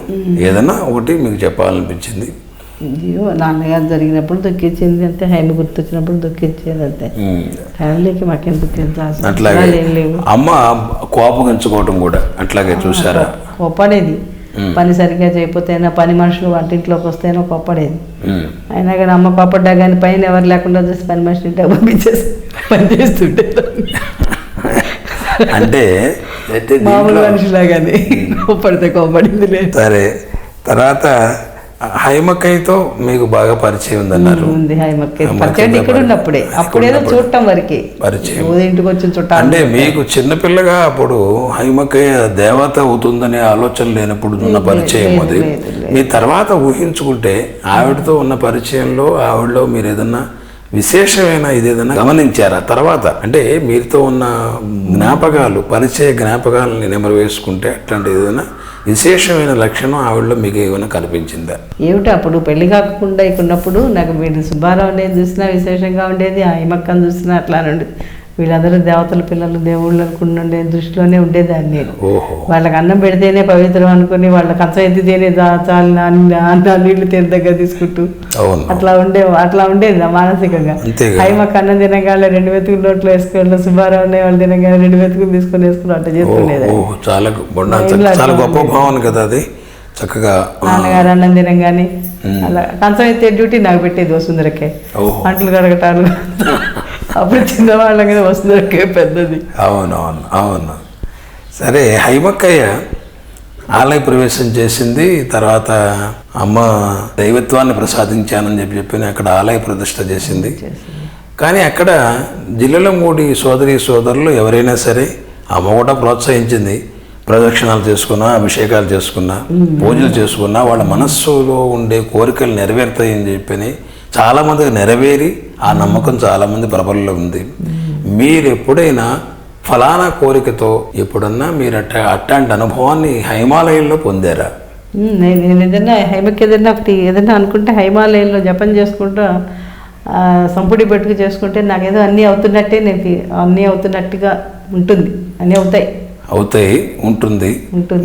ఏదన్నా ఒకటి మీకు చెప్పాలనిపించింది. నాన్నగారు జరిగినప్పుడు దుఃఖించింది అంతే, హైమ గుర్తొచ్చినప్పుడు దుఃఖించేది అంతే. ఫ్యామిలీకి మాకేం దుఃఖించాలి. అట్లాగే అమ్మ కోపగించుకోవడం కూడా అట్లాగే చూసారా? కోపడేది, పని సరిగ్గా చేయకపోతేనా, పని మనుషులు వంటింట్లోకి వస్తేనో కోపడేది. అయినా కానీ అమ్మ కోపడ్డా కానీ పైన ఎవరు లేకుండా చూసి పని మనిషిని ఇంటికి పంపించేసి పని చేస్తుంటే అంటే మామూలు మనిషిలాగానే కోపడితే కోపడింది లేదు. సరే, తర్వాత హైమక్కయ్యతో మీకు బాగా పరిచయం ఉందన్నారు. ఇక్కడ ఉన్నప్పుడే అప్పుడేదో చూడటం వరకే పరిచయం, ఇంటికి వచ్చి చుట్టాలు. అంటే మీకు చిన్నపిల్లగా అప్పుడు హైమక్కయ్య దేవత అవుతుందనే ఆలోచన లేనప్పుడు ఉన్న పరిచయం అది. మీ తర్వాత ఊహించుకుంటే ఆవిడతో ఉన్న పరిచయంలో ఆవిడలో మీరు ఏదన్నా విశేషమైన ఇదేదన్నా గమనించారా? తర్వాత అంటే మీరుతో ఉన్న జ్ఞాపకాలు, పరిచయ జ్ఞాపకాలని నెమరు వేసుకుంటే అట్లాంటి ఏదైనా విశేషమైన లక్షణం ఆవిడలో మీకు ఏమైనా కనిపించిందా? ఏమిటి అప్పుడు పెళ్లి కాకుండా ఉన్నప్పుడు నాకు వీళ్ళు సుబ్బారావు అనేది చూసినా విశేషంగా ఉండేది, ఆ హైమక్కను చూసినా అట్లానే ఉండేది. వీళ్ళందరూ దేవతల పిల్లలు దేవుళ్ళు అనుకుంటుండే దృష్టిలోనే ఉండేదాన్ని నేను. వాళ్ళకి అన్నం పెడితేనే పవిత్రం అనుకుని వాళ్ళ కంచం ఎత్తితేనే చాలు నీళ్లు తేని దగ్గర తీసుకుంటూ అట్లా ఉండేది నా మానసికంగా. హైమక్క అన్నం తినగానే 2 మెతుకులు నోట్లో వేసుకోవడం, సుబ్బారావు అనే వాళ్ళు తినగానే 2 మెతుకులు తీసుకొని వేసుకుని అట్లా చేసుకునేది. చాలా గొప్ప భావన కదా అది. చక్కగా నాన్నగారు అన్నం తినగానే అలా కంచం ఎత్తే డ్యూటీ నాకు పెట్టేది వసుంధరకే. అంట్లు కడగటాలు అప్పుడు చిన్నవాళ్ళం కదా, వసుంధరకే పెద్దది. అవును. సరే, హైమక్కయ్య ఆలయ ప్రవేశం చేసింది. తర్వాత అమ్మ దైవత్వాన్ని ప్రసాదించానని చెప్పి అక్కడ ఆలయ ప్రతిష్ఠ చేసింది. కానీ అక్కడ జిల్లెలమూడి సోదరులు ఎవరైనా సరే, అమ్మ కూడా ప్రోత్సహించింది. ప్రదక్షిణాలు చేసుకున్నా, అభిషేకాలు చేసుకున్నా, పూజలు చేసుకున్నా వాళ్ళ మనస్సులో ఉండే కోరికలు నెరవేరుతాయని చెప్పని చాలామందికి నెరవేరి ఆ నమ్మకం చాలామంది ప్రబలంలో ఉంది. మీరు ఎప్పుడైనా ఫలానా కోరికతో ఎప్పుడన్నా మీరు అట్లాంటి అనుభవాన్ని హైమాలయంలో పొందారా? నేను ఏదైనా హైమకి ఏదైనా అనుకుంటే హైమాలయంలో జపం చేసుకుంటూ సంపుడి పెట్టుకు చేసుకుంటే నాకేదో అన్నీ అవుతున్నట్టుగా ఉంటుంది. అన్నీ ఉంటుంది.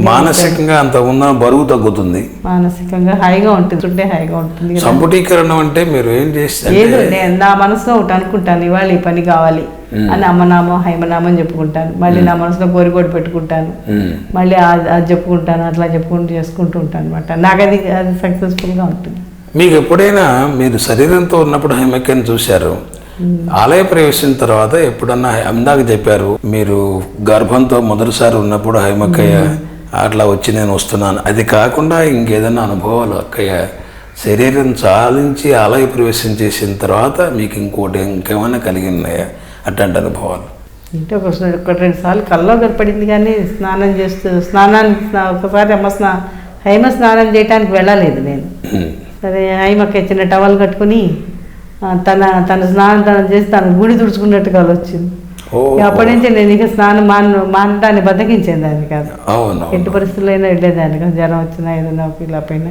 మానసికంగా అంత ఉన్న బరువు తగ్గుతుంది, మానసికంగా హాయిగా ఉంటుంది. సంపుటీకరణం అంటే మీరు ఏం చేస్తారు? ఏదో నేను నా మనసులో ఒకటి అనుకుంటాను, ఇవాళ ఈ పని కావాలి అని అమ్మనామం హైమనామం చెప్పుకుంటాను. మళ్ళీ నా మనసులో కోరికోటి పెట్టుకుంటాను, మళ్ళీ అది చెప్పుకుంటాను, అట్లా చెప్పుకుంటూ చేసుకుంటూ ఉంటాను అనమాట. నాకు అది సక్సెస్ఫుల్గా ఉంటుంది. మీకు ఎప్పుడైనా మీరు శరీరంతో ఉన్నప్పుడు హైమక్కని చూశారు? ఆలయ ప్రవేశం తర్వాత ఎప్పుడన్నా అందాక చెప్పారు మీరు గర్భంతో మొదటిసారి ఉన్నప్పుడు హైమక్కయ్య అట్లా వచ్చి నేను వస్తున్నాను, అది కాకుండా ఇంకేదన్నా అనుభవాలు అక్కయ్య శరీరం చాలించి ఆలయ ప్రవేశం చేసిన తర్వాత మీకు ఇంకేమైనా కలిగి ఉన్నాయా అట్లాంటి అనుభవాలు? అంటే 1-2 సార్లు కల్లో కనపడింది, కానీ ఒకసారి హైమ స్నానం చేయడానికి వెళ్ళలేదు నేను. సరే, హైమక్క చిన్న టవల్ కట్టుకుని తన స్నానం చేసి తన గుడి తుడుచుకున్నట్టుగా వచ్చింది. అప్పటి నుంచి నేను ఇక స్నానం మానడాన్ని బద్దకించేది దాన్ని కాదు. ఎట్టి పరిస్థితుల్లో అయినా వెళ్ళేదాన్ని కాదు. జ్వరం వచ్చినా ఏదైనా ఇలా పైన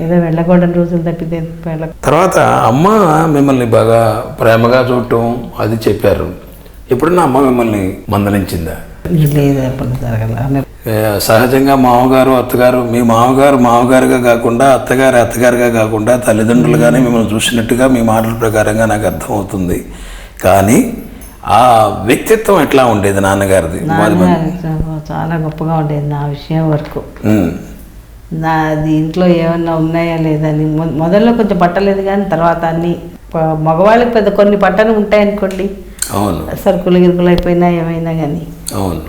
ఏదో వెళ్ళకూడని రోజులు తప్పితే. తర్వాత అమ్మ మిమ్మల్ని బాగా ప్రేమగా చూడటం అది చెప్పారు. ఎప్పుడన్నా అమ్మ మిమ్మల్ని మందలించిందా? లేదు, ఎప్పుడు జరగల. సహజంగా మామగారు అత్తగారు, మీ మామగారుగా కాకుండా అత్తగారుగా కాకుండా తల్లిదండ్రులుగానే మిమ్మల్ని చూసినట్టుగా మీ మాటల ప్రకారంగా నాకు అర్థమవుతుంది. కానీ ఆ వ్యక్తిత్వం ఎట్లా ఉండేది నాన్నగారిది? చాలా గొప్పగా ఉండేది నా విషయం వరకు. నాది ఇంట్లో ఏమన్నా ఉన్నాయా లేదని మొదల్లో కొంచెం పట్టలేదు, కానీ తర్వాత అన్ని మగవాళ్ళకి పెద్ద కొన్ని పట్టలు ఉంటాయనుకోండి, సరుకులు గిరుకులు అయిపోయినా ఏమైనా కానీ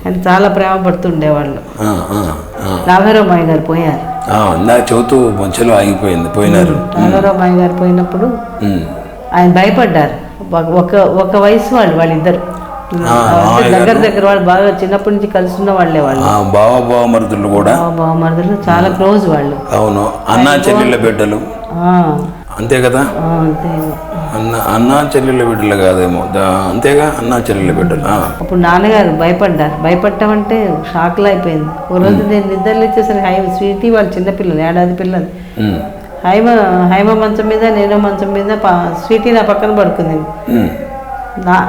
కానీ చాలా ప్రేమ పడుతుండేవాళ్ళు. నాగరామాయి గారు పోయారు, చదువుతూ మంచిలో ఆగిపోయింది, పోయినారు. నాగరామాయి గారు పోయినప్పుడు ఆయన భయపడ్డారు. ఒక వయసు వాళ్ళిద్దరు దగ్గర వాళ్ళు బాగా చిన్నప్పటి నుంచి కలిసి ఉన్న వాళ్ళే. వాళ్ళు బావమరుదులు కూడా, బావమరుదులు చాలా క్లోజ్ వాళ్ళు. అవును, అన్నా చెల్లెళ్ళ బిడ్డలు అంతే కదా? అన్నా చెల్లెళ్ళ బిడ్డలు కాదేమో, అంతేగా, అన్నా చెల్లెళ్ళ బిడ్డలు. అప్పుడు నాన్నగారు భయపడ్డం అంటే షాక్లో అయిపోయింది. ఓ రోజు నేను నిద్రలు ఇచ్చేసరికి స్వీటీ వాళ్ళు చిన్నపిల్లలు, 1 ఏడాది పిల్లలు. హైమ మంచం మీద, నేను మంచం మీద, స్వీటీ నా పక్కన పడుకుంది.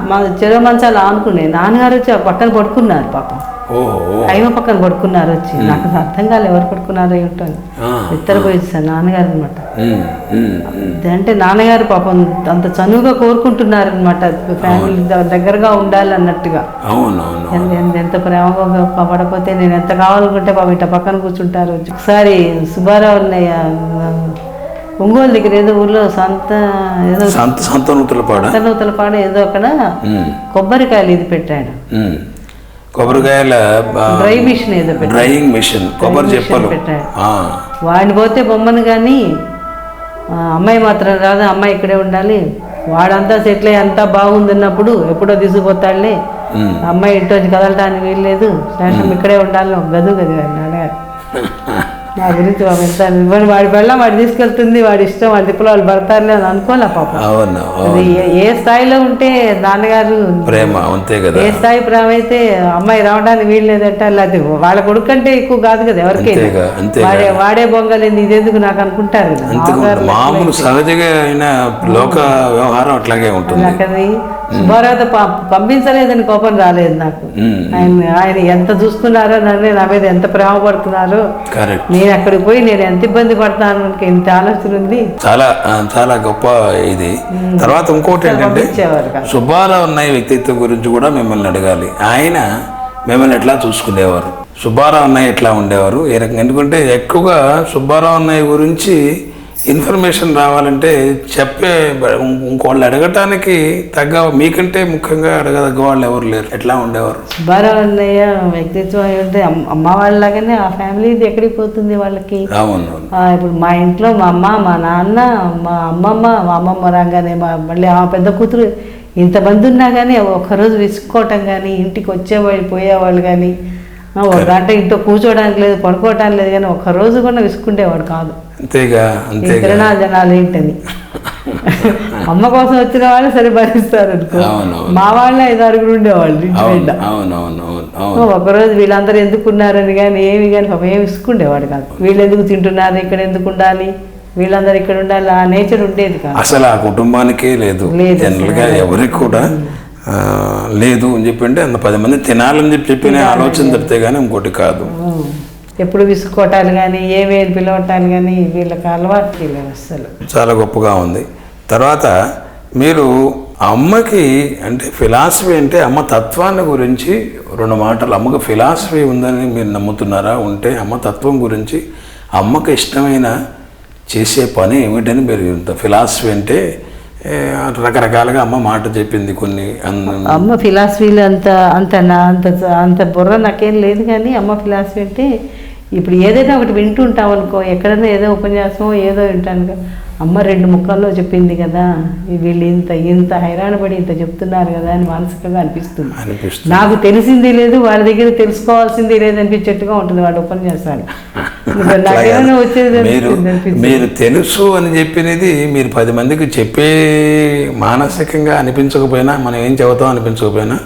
మా చెరవ మంచాలు ఆనుకున్నాయి. నాన్నగారు వచ్చి పక్కన పడుకున్నారు. పాపం హైమ పక్కన పడుకున్నారు వచ్చి. నాకు అర్థం కాలేదు ఎవరు పడుకున్నారో ఏమిటో. నిద్రపోయింది సార్ నాన్నగారు అనమాట. అంటే నాన్నగారు పాపం అంత చనువుగా కోరుకుంటున్నారు అనమాట, ఫ్యామిలీ దగ్గరగా ఉండాలి అన్నట్టుగా. ఎంత ప్రేమగా పడకపోతే నేను ఎంత కావాలనుకుంటే పాపం ఇట్లా పక్కన కూర్చుంటారు. ఒకసారి సుబ్బారావు ఒంగోలు దగ్గర ఏదో ఊర్లో సంతనూతలపాడు ఏదో అక్కడ కొబ్బరికాయలు ఇది పెట్టాడు. కొబ్బరికాయల డ్రైయింగ్ మిషన్ కొబ్బరి చెప్పలు పెట్టాడు. వాడిని పోతే బొమ్మను కానీ అమ్మాయి మాత్రం రాదు, అమ్మాయి ఇక్కడే ఉండాలి. వాడంతా సెటిల్ అయ్యి అంతా బాగుందన్నప్పుడు ఎప్పుడో తీసుకుపోతాడులే, అమ్మాయి ఇంటి వచ్చి కదలటానికి వీల్లేదు, శేషం ఇక్కడే ఉండాలి. గదు నాన్నగారు నా గురించి పాపం ఎంత వాడి వెళ్ళం వాడు తీసుకెళ్తుంది, వాడి ఇష్టం, వాడి తిప్పులో వాళ్ళు పడతారులే అని అనుకోలే పాపం. అవును అది ఏ స్థాయిలో ఉంటే నాన్నగారు ప్రేమ అంతే కదా, ఏ స్థాయి ప్రేమ అయితే అమ్మాయి రావడానికి వీలు లేదంటే అది వాళ్ళ కొడుకు కంటే ఎక్కువ కాదు కదా ఎవరికైనా. వాడే బొంగలేదు ఇదెందుకు నాకు అనుకుంటారు కదా. మామూలు సహజంగా అయిన లోక వ్యవహారం అట్లాగే ఉంటుంది. నాకది శుభారాధ పంపించలేదని కోపం రాలేదు నాకు. ఆయన ఎంత చూసుకున్నారో నన్ను, నా మీద ఎంత ప్రేమ పడుతున్నారో, నేను అక్కడికి పోయి నేను ఎంత ఇబ్బంది పడతాను ఇంత ఆలోచన ఉంది. చాలా చాలా గొప్ప ఇది. తర్వాత ఇంకోటి ఏంటంటే సుబ్బారావు అన్నయ్య వ్యక్తిత్వం గురించి కూడా మిమ్మల్ని అడగాలి. ఆయన మిమ్మల్ని ఎట్లా చూసుకునేవారు, సుబ్బారావు అన్నయ్య ఎట్లా ఉండేవారు, ఏ రకంగా? ఎందుకంటే ఎక్కువగా సుబ్బారావు అన్నయ్య గురించి ఇన్ఫర్మేషన్ రావాలంటే చెప్పే ఇంకోళ్ళు అడగటానికి తగ్గ మీకంటే ముఖ్యంగా అడగదగ్గ వాళ్ళు ఎవరు లేరు. ఎట్లా ఉండేవారు సుబ్బారావు అన్నయ్య వ్యక్తిత్వం అంటే అమ్మ వాళ్ళలాగానే ఆ ఫ్యామిలీ ఎక్కడికి పోతుంది వాళ్ళకి. ఇప్పుడు మా ఇంట్లో మా అమ్మ, మా నాన్న, మా అమ్మమ్మ రాగానే మళ్ళీ ఆ పెద్ద కూతురు ఇంతమంది ఉన్నా కానీ ఒక్కరోజు విసుక్కోవటం కానీ, ఇంటికి వచ్చేవాళ్ళు పోయేవాళ్ళు కానీ, ఒక గంట ఇంట్లో కూర్చోవడానికి లేదు, పడుకోవటానికి లేదు, కానీ ఒక్కరోజు కూడా విసుకుండేవాడు కాదు. అంతేగా తిరణాలు జనాలు ఏంటని అమ్మ కోసం వచ్చిన వాళ్ళు సరే భరిస్తారు అనుకో. మా వాళ్ళు 5-6 ఉండేవాళ్ళు ఇంటి నిండా. ఒకరోజు వీళ్ళందరూ ఎందుకున్నారని కానీ ఏమి కానీ ఏమి విసుకుండేవాడు కాదు. వీళ్ళు ఎందుకు తింటున్నారు, ఇక్కడ ఎందుకు ఉండాలి, వీళ్ళందరూ ఇక్కడ ఉండాలి, ఆ నేచర్ ఉండేది కాదు అసలు. ఆ కుటుంబానికే లేదు జనరల్గా, ఎవరికి కూడా లేదు అని చెప్పి అంటే అంత 10 మంది తినాలని చెప్పిన ఆలోచన తప్పితే కానీ ఇంకోటి కాదు. ఎప్పుడు విసుకోవటాలు కానీ ఏమేమి పిలవటాలు కానీ వీళ్ళకి అలవాటు లేదు అసలు. చాలా గొప్పగా ఉంది. తర్వాత మీరు అమ్మకి అంటే ఫిలాసఫీ అంటే అమ్మ తత్వాన్ని గురించి 2 మాటలు. అమ్మకి ఫిలాసఫీ ఉందని మీరు నమ్ముతున్నారా? ఉంటే అమ్మ తత్వం గురించి, అమ్మకి ఇష్టమైన చేసే పని ఏమిటని మీరు ఫిలాసఫీ అంటే రకరకాలుగా అమ్మ మాట చెప్పింది కొన్ని. అమ్మ ఫిలాసఫీలు అంత అంత అంత అంత బుర్ర నాకేం లేదు, కానీ అమ్మ ఫిలాసఫీ అంటే ఇప్పుడు ఏదైనా ఒకటి వింటుంటాం అనుకో, ఎక్కడైనా ఏదో ఉపన్యాసం ఏదో వింటాను, అమ్మ 2 ముక్కల్లో చెప్పింది కదా, వీళ్ళు ఇంత హైరాణ పడి ఇంత చెప్తున్నారు కదా అని మానసికంగా అనిపిస్తుంది. నాకు తెలిసింది లేదు, వాళ్ళ దగ్గర తెలుసుకోవాల్సింది లేదు అనిపించేట్టుగా ఉంటుంది వాళ్ళ ఉపన్యాసాలు. నాకేమైనా వచ్చేది మీరు తెలుసు అని చెప్పినది మీరు 10 మందికి చెప్పే మానసికంగా అనిపించకపోయినా, మనం ఏం చెబుతాం అనిపించకపోయినా,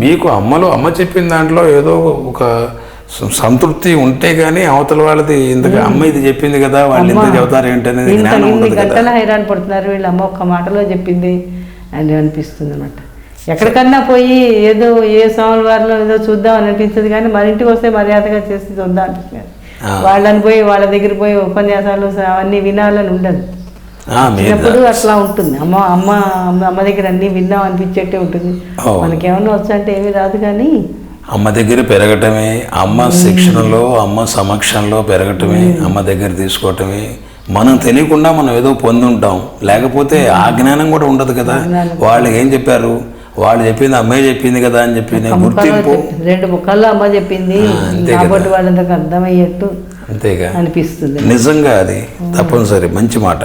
మీకు అమ్మ చెప్పిన దాంట్లో ఏదో ఒక సంతృప్తి ఉంటే గానీ అవతల వాళ్ళది ఇంతగా అమ్మ ఇది చెప్పింది కదా వాళ్ళు ఇంత చెబుతారు ఏంటనేది జ్ఞానం ఉండదు కదా. గంటలు హైరాణ పడుతున్నారు వీళ్ళు, అమ్మ ఒక్క మాటలో చెప్పింది అని అనిపిస్తుంది అన్నమాట. ఎక్కడికన్నా పోయి ఏదో ఏ సోమవారంలో ఏదో చూద్దాం అని అనిపిస్తుంది, కానీ మన ఇంటికి వస్తే మర్యాదగా చేసి చూద్దాం అనిపిస్తుంది. వాళ్ళని పోయి వాళ్ళ దగ్గర పోయి ఉపన్యాసాలు అవన్నీ వినాలని ఉండదు. చిన్నప్పుడు అట్లా ఉంటుంది. అమ్మ దగ్గర అన్నీ విన్నాం అనిపించేట్టే ఉంటుంది. మనకేమన్నా వచ్చంటే ఏమీ రాదు, కానీ అమ్మ దగ్గర పెరగటమే, అమ్మ శిక్షణలో అమ్మ సమక్షంలో పెరగటమే, అమ్మ దగ్గర తీసుకోవటమే. మనం తెలియకుండా మనం ఏదో పొంది ఉంటాం, లేకపోతే ఆ జ్ఞానం కూడా ఉండదు కదా. వాళ్ళు ఏం చెప్పారు, వాళ్ళు చెప్పింది అమ్మాయి చెప్పింది కదా అని చెప్పి గుర్తింపు 2 ముక్కల్లో అమ్మ చెప్పింది కాబట్టి వాళ్ళందరికి అర్థమయ్యేట్టు అంతేగా అనిపిస్తుంది. నిజంగా అది తప్పనిసరి, మంచి మాట.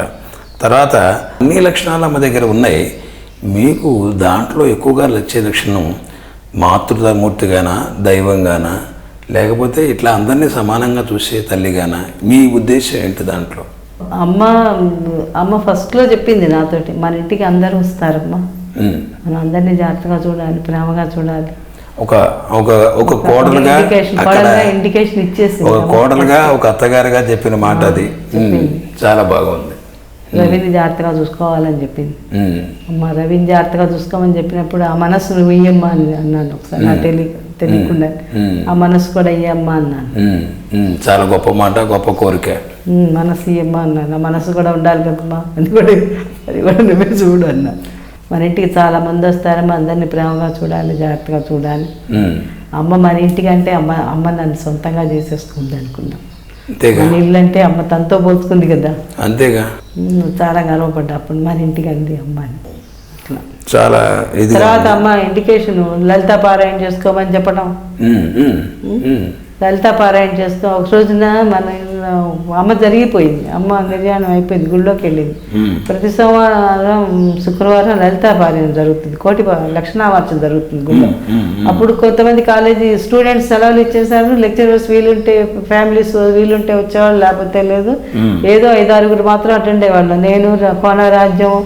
తర్వాత అన్ని లక్షణాలు అమ్మ దగ్గర ఉన్నాయి. మీకు దాంట్లో ఎక్కువగా వచ్చే లక్షణం మాతృమూర్తిగానా, దైవంగానా, లేకపోతే ఇట్లా అందరినీ సమానంగా చూసే తల్లిగానా? మీ ఉద్దేశం ఏంటి దాంట్లో? అమ్మ ఫస్ట్లో చెప్పింది నాతోటి, మన ఇంటికి అందరూ వస్తారమ్మా, మనం అందరినీ జాగ్రత్తగా చూడాలి, ప్రేమగా చూడాలి. ఒక కోడలుగా ఇండికేషన్ ఇచ్చేసి, ఒక కోడలుగా ఒక అత్తగారుగా చెప్పిన మాట అది చాలా బాగుంది. రవిని జాగ్రత్తగా చూసుకోవాలని చెప్పింది. అమ్మ రవిని జాగ్రత్తగా చూసుకోమని చెప్పినప్పుడు ఆ మనసు నువ్వు ఇయ్యమ్మా అని అన్నాను ఒకసారి, నా తెలియకుండా ఆ మనసు కూడా ఇయ్యమ్మా అన్నాను. చాలా గొప్ప మాట, గొప్ప కోరిక. మనసు ఇయ్యమ్మా అన్నాను. ఆ మనసు కూడా ఉండాలి కదమ్మా, అది కూడా నువ్వే చూడు అన్నా. మన ఇంటికి చాలా మంది వస్తారమ్మా, అందరినీ ప్రేమగా చూడాలి, జాగ్రత్తగా చూడాలి. అమ్మ మన ఇంటికి అంటే అమ్మ నన్ను సొంతంగా చేసేసుకుంది అనుకున్నాం. మన ఇల్లు అంటే అమ్మ తనతో పోల్చుకుంది కదా, అంతేగా. చాలా గర్వపడ్డా అప్పుడు మన ఇంటికి అంది అమ్మ అని. అట్లా చాలా. తర్వాత అమ్మ ఇండికేషన్ లలిత పారాయణ చేసుకోమని చెప్పడం. లలిత పారాయణ చేసుకో. ఒక రోజున మన అమ్మ జరిగిపోయింది, అమ్మ నిర్యాణం అయిపోయింది, గుళ్ళోకి వెళ్ళింది. ఉమ్. ప్రతి సోమవారం శుక్రవారం లలితా పారాయణం జరుగుతుంది, లక్షణావార్చన జరుగుతుంది గుళ్ళో. అప్పుడు కొంతమంది కాలేజీ స్టూడెంట్స్ సెలవులు ఇచ్చేసారు, లెక్చరర్స్ వీలుంటే ఫ్యామిలీస్ వీలుంటే వచ్చేవాళ్ళు, లేకపోతే లేదు. ఏదో 5-6 మాత్రం అటెండ్ అయ్యేవాళ్ళు. నేను కోనరాజ్యం,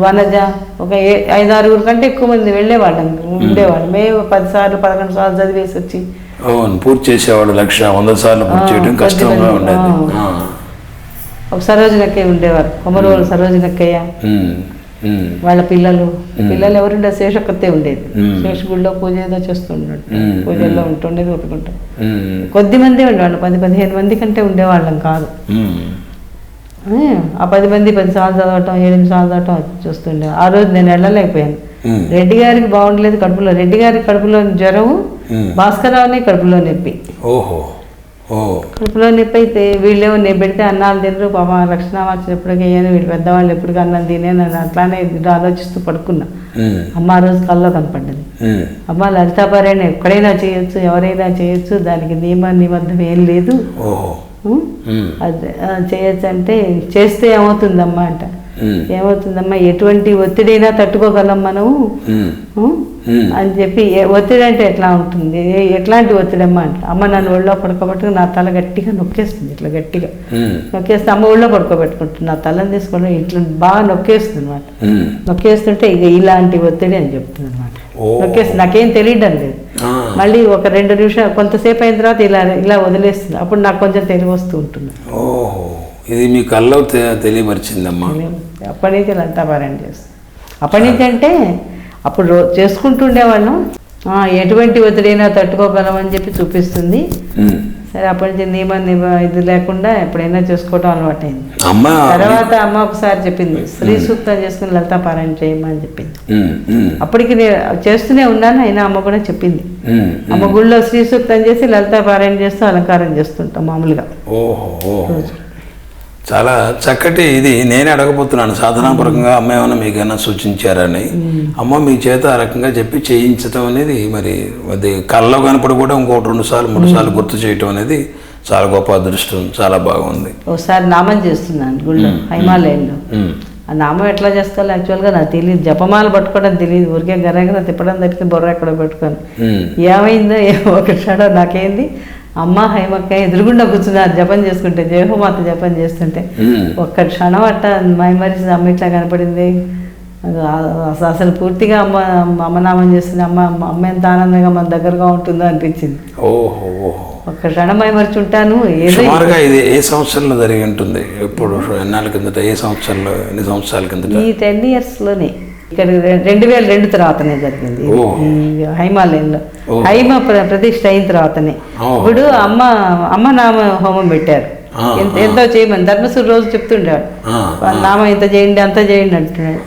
వనజ, ఒక 5-6 కంటే ఎక్కువ మంది వెళ్ళేవాళ్ళం, ఉండేవాళ్ళు. మేము 10 సార్లు 11 సార్లు చదివేసి వచ్చి అవును, పూర్తి చేసేవాడు. 100 సార్లు పూర్తి చేయడం కష్టంగా ఉండేది. ఒక సరోజనక్కయ్య ఉండేవారు, కొమరవోలు సరోజనక్కయ్య, వాళ్ళ పిల్లలు ఎవరుండే శేషక్కతే ఉండేది. శేషగుడిలో పూజ ఏదో చేస్తుండడు, పూజల్లో ఉంటుండేది, ఒప్పుకుంటాం. కొద్ది మంది ఉండేవాళ్ళు, 10-15 మంది కంటే ఉండేవాళ్ళం కాదు. ఆ 10 మంది 10 సార్లు చదవటం, 8 సార్లు చదవటం చూస్తుండే. ఆ రోజు నేను వెళ్ళలేకపోయాను. రెడ్డి గారికి బాగుండలేదు కడుపులో, రెడ్డి గారికి కడుపులో జ్వరం, భాస్కరరావుని కడుపులో నొప్పి. ఓహో, కడుపులో నొప్పి అయితే వీళ్ళేమో నేను పెడితే అన్నాలు తినరు, పాప లక్షణావార్చన ఎప్పటికీ అయ్యాను, వీళ్ళు పెద్దవాళ్ళు ఎప్పటికీ అన్నం తినే, నన్ను అట్లానే ఆలోచిస్తూ పడుకున్నా. అమ్మ ఆ రోజు కల్లో కనపడ్డది. అమ్మ లలితాపారాయణ ఎక్కడైనా చేయొచ్చు, ఎవరైనా చేయొచ్చు, దానికి నిబద్ధం ఏం లేదు, అది చేయొచ్చు అంటే చేస్తే ఏమవుతుందమ్మా అంట. ఏమవుతుందమ్మా, ఎటువంటి ఒత్తిడైనా తట్టుకోగలం మనము అని చెప్పి. ఒత్తిడి అంటే ఎట్లా ఉంటుంది, ఎట్లాంటి ఒత్తిడి అమ్మా అంట. అమ్మ నన్ను ఒళ్ళో పడుకోబెట్టుకుని నా తల గట్టిగా నొక్కేస్తుంది, ఇట్లా గట్టిగా నొక్కేస్తే అమ్మ ఒళ్ళో పడుకోబెట్టుకుంటుంది, నా తలని తీసుకొని ఇట్లా బాగా నొక్కేస్తుంది అనమాట. నొక్కేస్తుంటే ఇక ఇలాంటి ఒత్తిడి అని చెప్తుంది అనమాట. నొక్కేస్తుంది, నాకేం తెలియడం లేదు. మళ్ళీ ఒక 2 నిమిషాలు కొంతసేపు అయిన తర్వాత ఇలా వదిలేస్తుంది, అప్పుడు నాకు కొంచెం తెలివి వస్తూ ఉంటుంది. ఇది మీ కల్లో తెలియపరిచిందమ్మా. అప్పటి నుంచి లలితా పారాయణ చేస్తాను. అప్పటి నుంచి అంటే అప్పుడు చేసుకుంటుండేవాళ్ళం, ఎటువంటి ఒత్తిడైనా తట్టుకోగలమని చెప్పి చూపిస్తుంది. సరే అప్పటి నుంచి ఇది లేకుండా ఎప్పుడైనా చేసుకోవడం అలవాటు అయింది. తర్వాత అమ్మ ఒకసారి చెప్పింది, శ్రీ సూక్తం చేసుకుని లలితా పారాయణ చేయమని చెప్పింది. అప్పటికి నేను చేస్తూనే ఉన్నాను, అయినా అమ్మ కూడా చెప్పింది. అమ్మ గుళ్ళో శ్రీ సూక్తం చేసి లలితా పారాయణ చేస్తూ అలంకారం చేస్తుంటాం మామూలుగా. చాలా చక్కటి ఇది. నేనే అడగబోతున్నాను, సాధనాపూర్వకంగా అమ్మ ఏమైనా మీకైనా సూచించారని. అమ్మ మీ చేత ఆ రకంగా చెప్పి చేయించడం అనేది, మరి అది కళ్ళలో కనపడి కూడా ఇంకోటి 2 సార్లు 3 సార్లు గుర్తు చేయటం అనేది చాలా గొప్ప అదృష్టం, చాలా బాగుంది. ఒకసారి నామం చేస్తున్నాను గుళ్ళో, హైమాలయంలో. ఆ నామం ఎట్లా చేస్తాలో యాక్చువల్గా నాకు తెలియదు, జపమాల పట్టుకోవడం తెలియదు, ఊరికే గరగర తిప్పడం తప్పితే బొర్ర ఎక్కడో పెట్టుకొని. ఏమైందో ఒక క్షణం నాకేంది, అమ్మ హైమక్క ఎదురుగుండా కూర్చున్నారు జపం చేసుకుంటే, జయహోమాత జపం చేస్తుంటే ఒక్క క్షణం అట్ట మైమరిసి అమ్మ ఇట్లా కనపడింది. అసలు పూర్తిగా అమ్మనామం చేస్తుంది, అమ్మ ఎంత ఆనందంగా మన దగ్గరగా ఉంటుందో అనిపించింది. ఒక్క క్షణం మైమరిచి ఉంటాను. ఇది ఏ సంవత్సరంలో జరిగి ఉంటుంది, ఎప్పుడు ఎన్నాళ్ళ కిందట, ఏ సంవత్సరంలో, ఎన్ని సంవత్సరాల కిందట? ఈ 10 yearsలోనే. ఇక్కడ 2002 తర్వాతనే జరిగింది హైమాలయంలో. హైమ ప్రతిష్ఠ అయిన తర్వాతనే. ఇప్పుడు అమ్మ నామ హోమం పెట్టారు, ఎంతో చేయమని ధర్మసూరి రోజు చెప్తుండేవాడు, నామం ఇంత చేయండి అంత చేయండి అంటున్నాడు.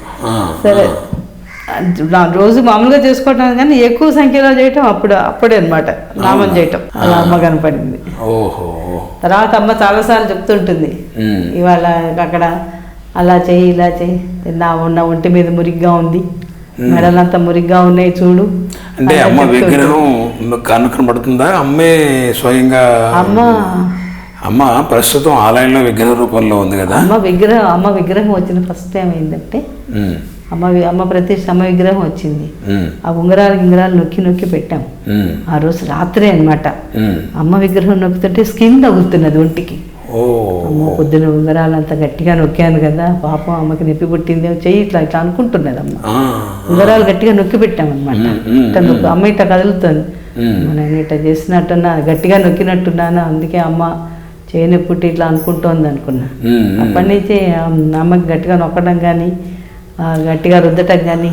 సరే రోజు మామూలుగా చేసుకోవటం కానీ ఎక్కువ సంఖ్యలో చేయటం అప్పుడే అనమాట నామం చేయటం. అలా అమ్మ కనపడింది. తర్వాత అమ్మ చాలాసార్లు చెప్తుంటుంది, ఇవాళ అక్కడ అలా చేయి ఇలా చేయి, ఉన్న ఒంటి మీద మురిగ్గా ఉంది, మెడలంతా మురిగ్గా ఉన్నాయి చూడు. అంటే అమ్మ విగ్రహం కనబడుతుందా? అమ్మే స్వయంగా అమ్మ ప్రస్తుతం ఆలయంలో విగ్రహ రూపంలో ఉంది కదా. అమ్మ విగ్రహం వచ్చిన ఫస్ట్ టైం ఏంటంటే అమ్మ ప్రతిష్ఠ అమ్మ విగ్రహం వచ్చింది. ఆ ఉంగరాలు నొక్కి పెట్టాం. ఆ రోజు రాత్రే అనమాట. అమ్మ విగ్రహం నొక్కుతుంటే స్కిన్ తగులుతున్నది ఒంటికి. అమ్మ పొద్దున ఉంగరాలంతా గట్టిగా నొక్కాను కదా, పాపం అమ్మకి నొప్పి పుట్టింది, చెయ్యి ఇట్లా అనుకుంటున్నది అమ్మ. ఉంగరాలు గట్టిగా నొక్కి పెట్టామన్నమాట. అమ్మ ఇట్లా కదులుతుంది, నేను ఇట్లా చేసినట్టున్నా, గట్టిగా నొక్కినట్టున్నాను, అందుకే అమ్మ చేయని పుట్టి ఇట్లా అనుకుంటోంది అనుకున్నా. అప్పటి నుంచి అమ్మకి గట్టిగా నొక్కడం కానీ గట్టిగా రుద్దటం కానీ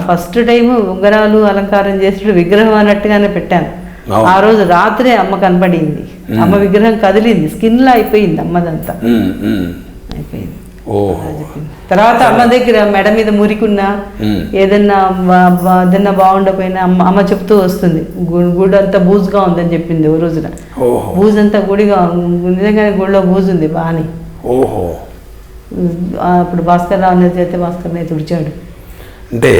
ఫస్ట్ టైం ఉంగరాలు అలంకారం చేసి విగ్రహం అన్నట్టుగానే పెట్టాను. ఆ రోజు రాత్రే అమ్మ కనపడింది, అమ్మ విగ్రహం కదిలింది, స్కిన్ లా అయిపోయింది అమ్మదంతా అయిపోయింది. తర్వాత అమ్మ దగ్గర మెడ మీద మురికున్నా ఏదన్నా బాగుండకపోయినా అమ్మ చెప్తూ వస్తుంది, గుడి అంతా బూజుగా ఉందని చెప్పింది ఓ రోజున. బూజంతా గుడిగా, నిజంగానే గుడిలో బూజు ఉంది బాని. అప్పుడు భాస్కర్ రావు చేస్తే భాస్కర్ని తుడిచాడు. అంటే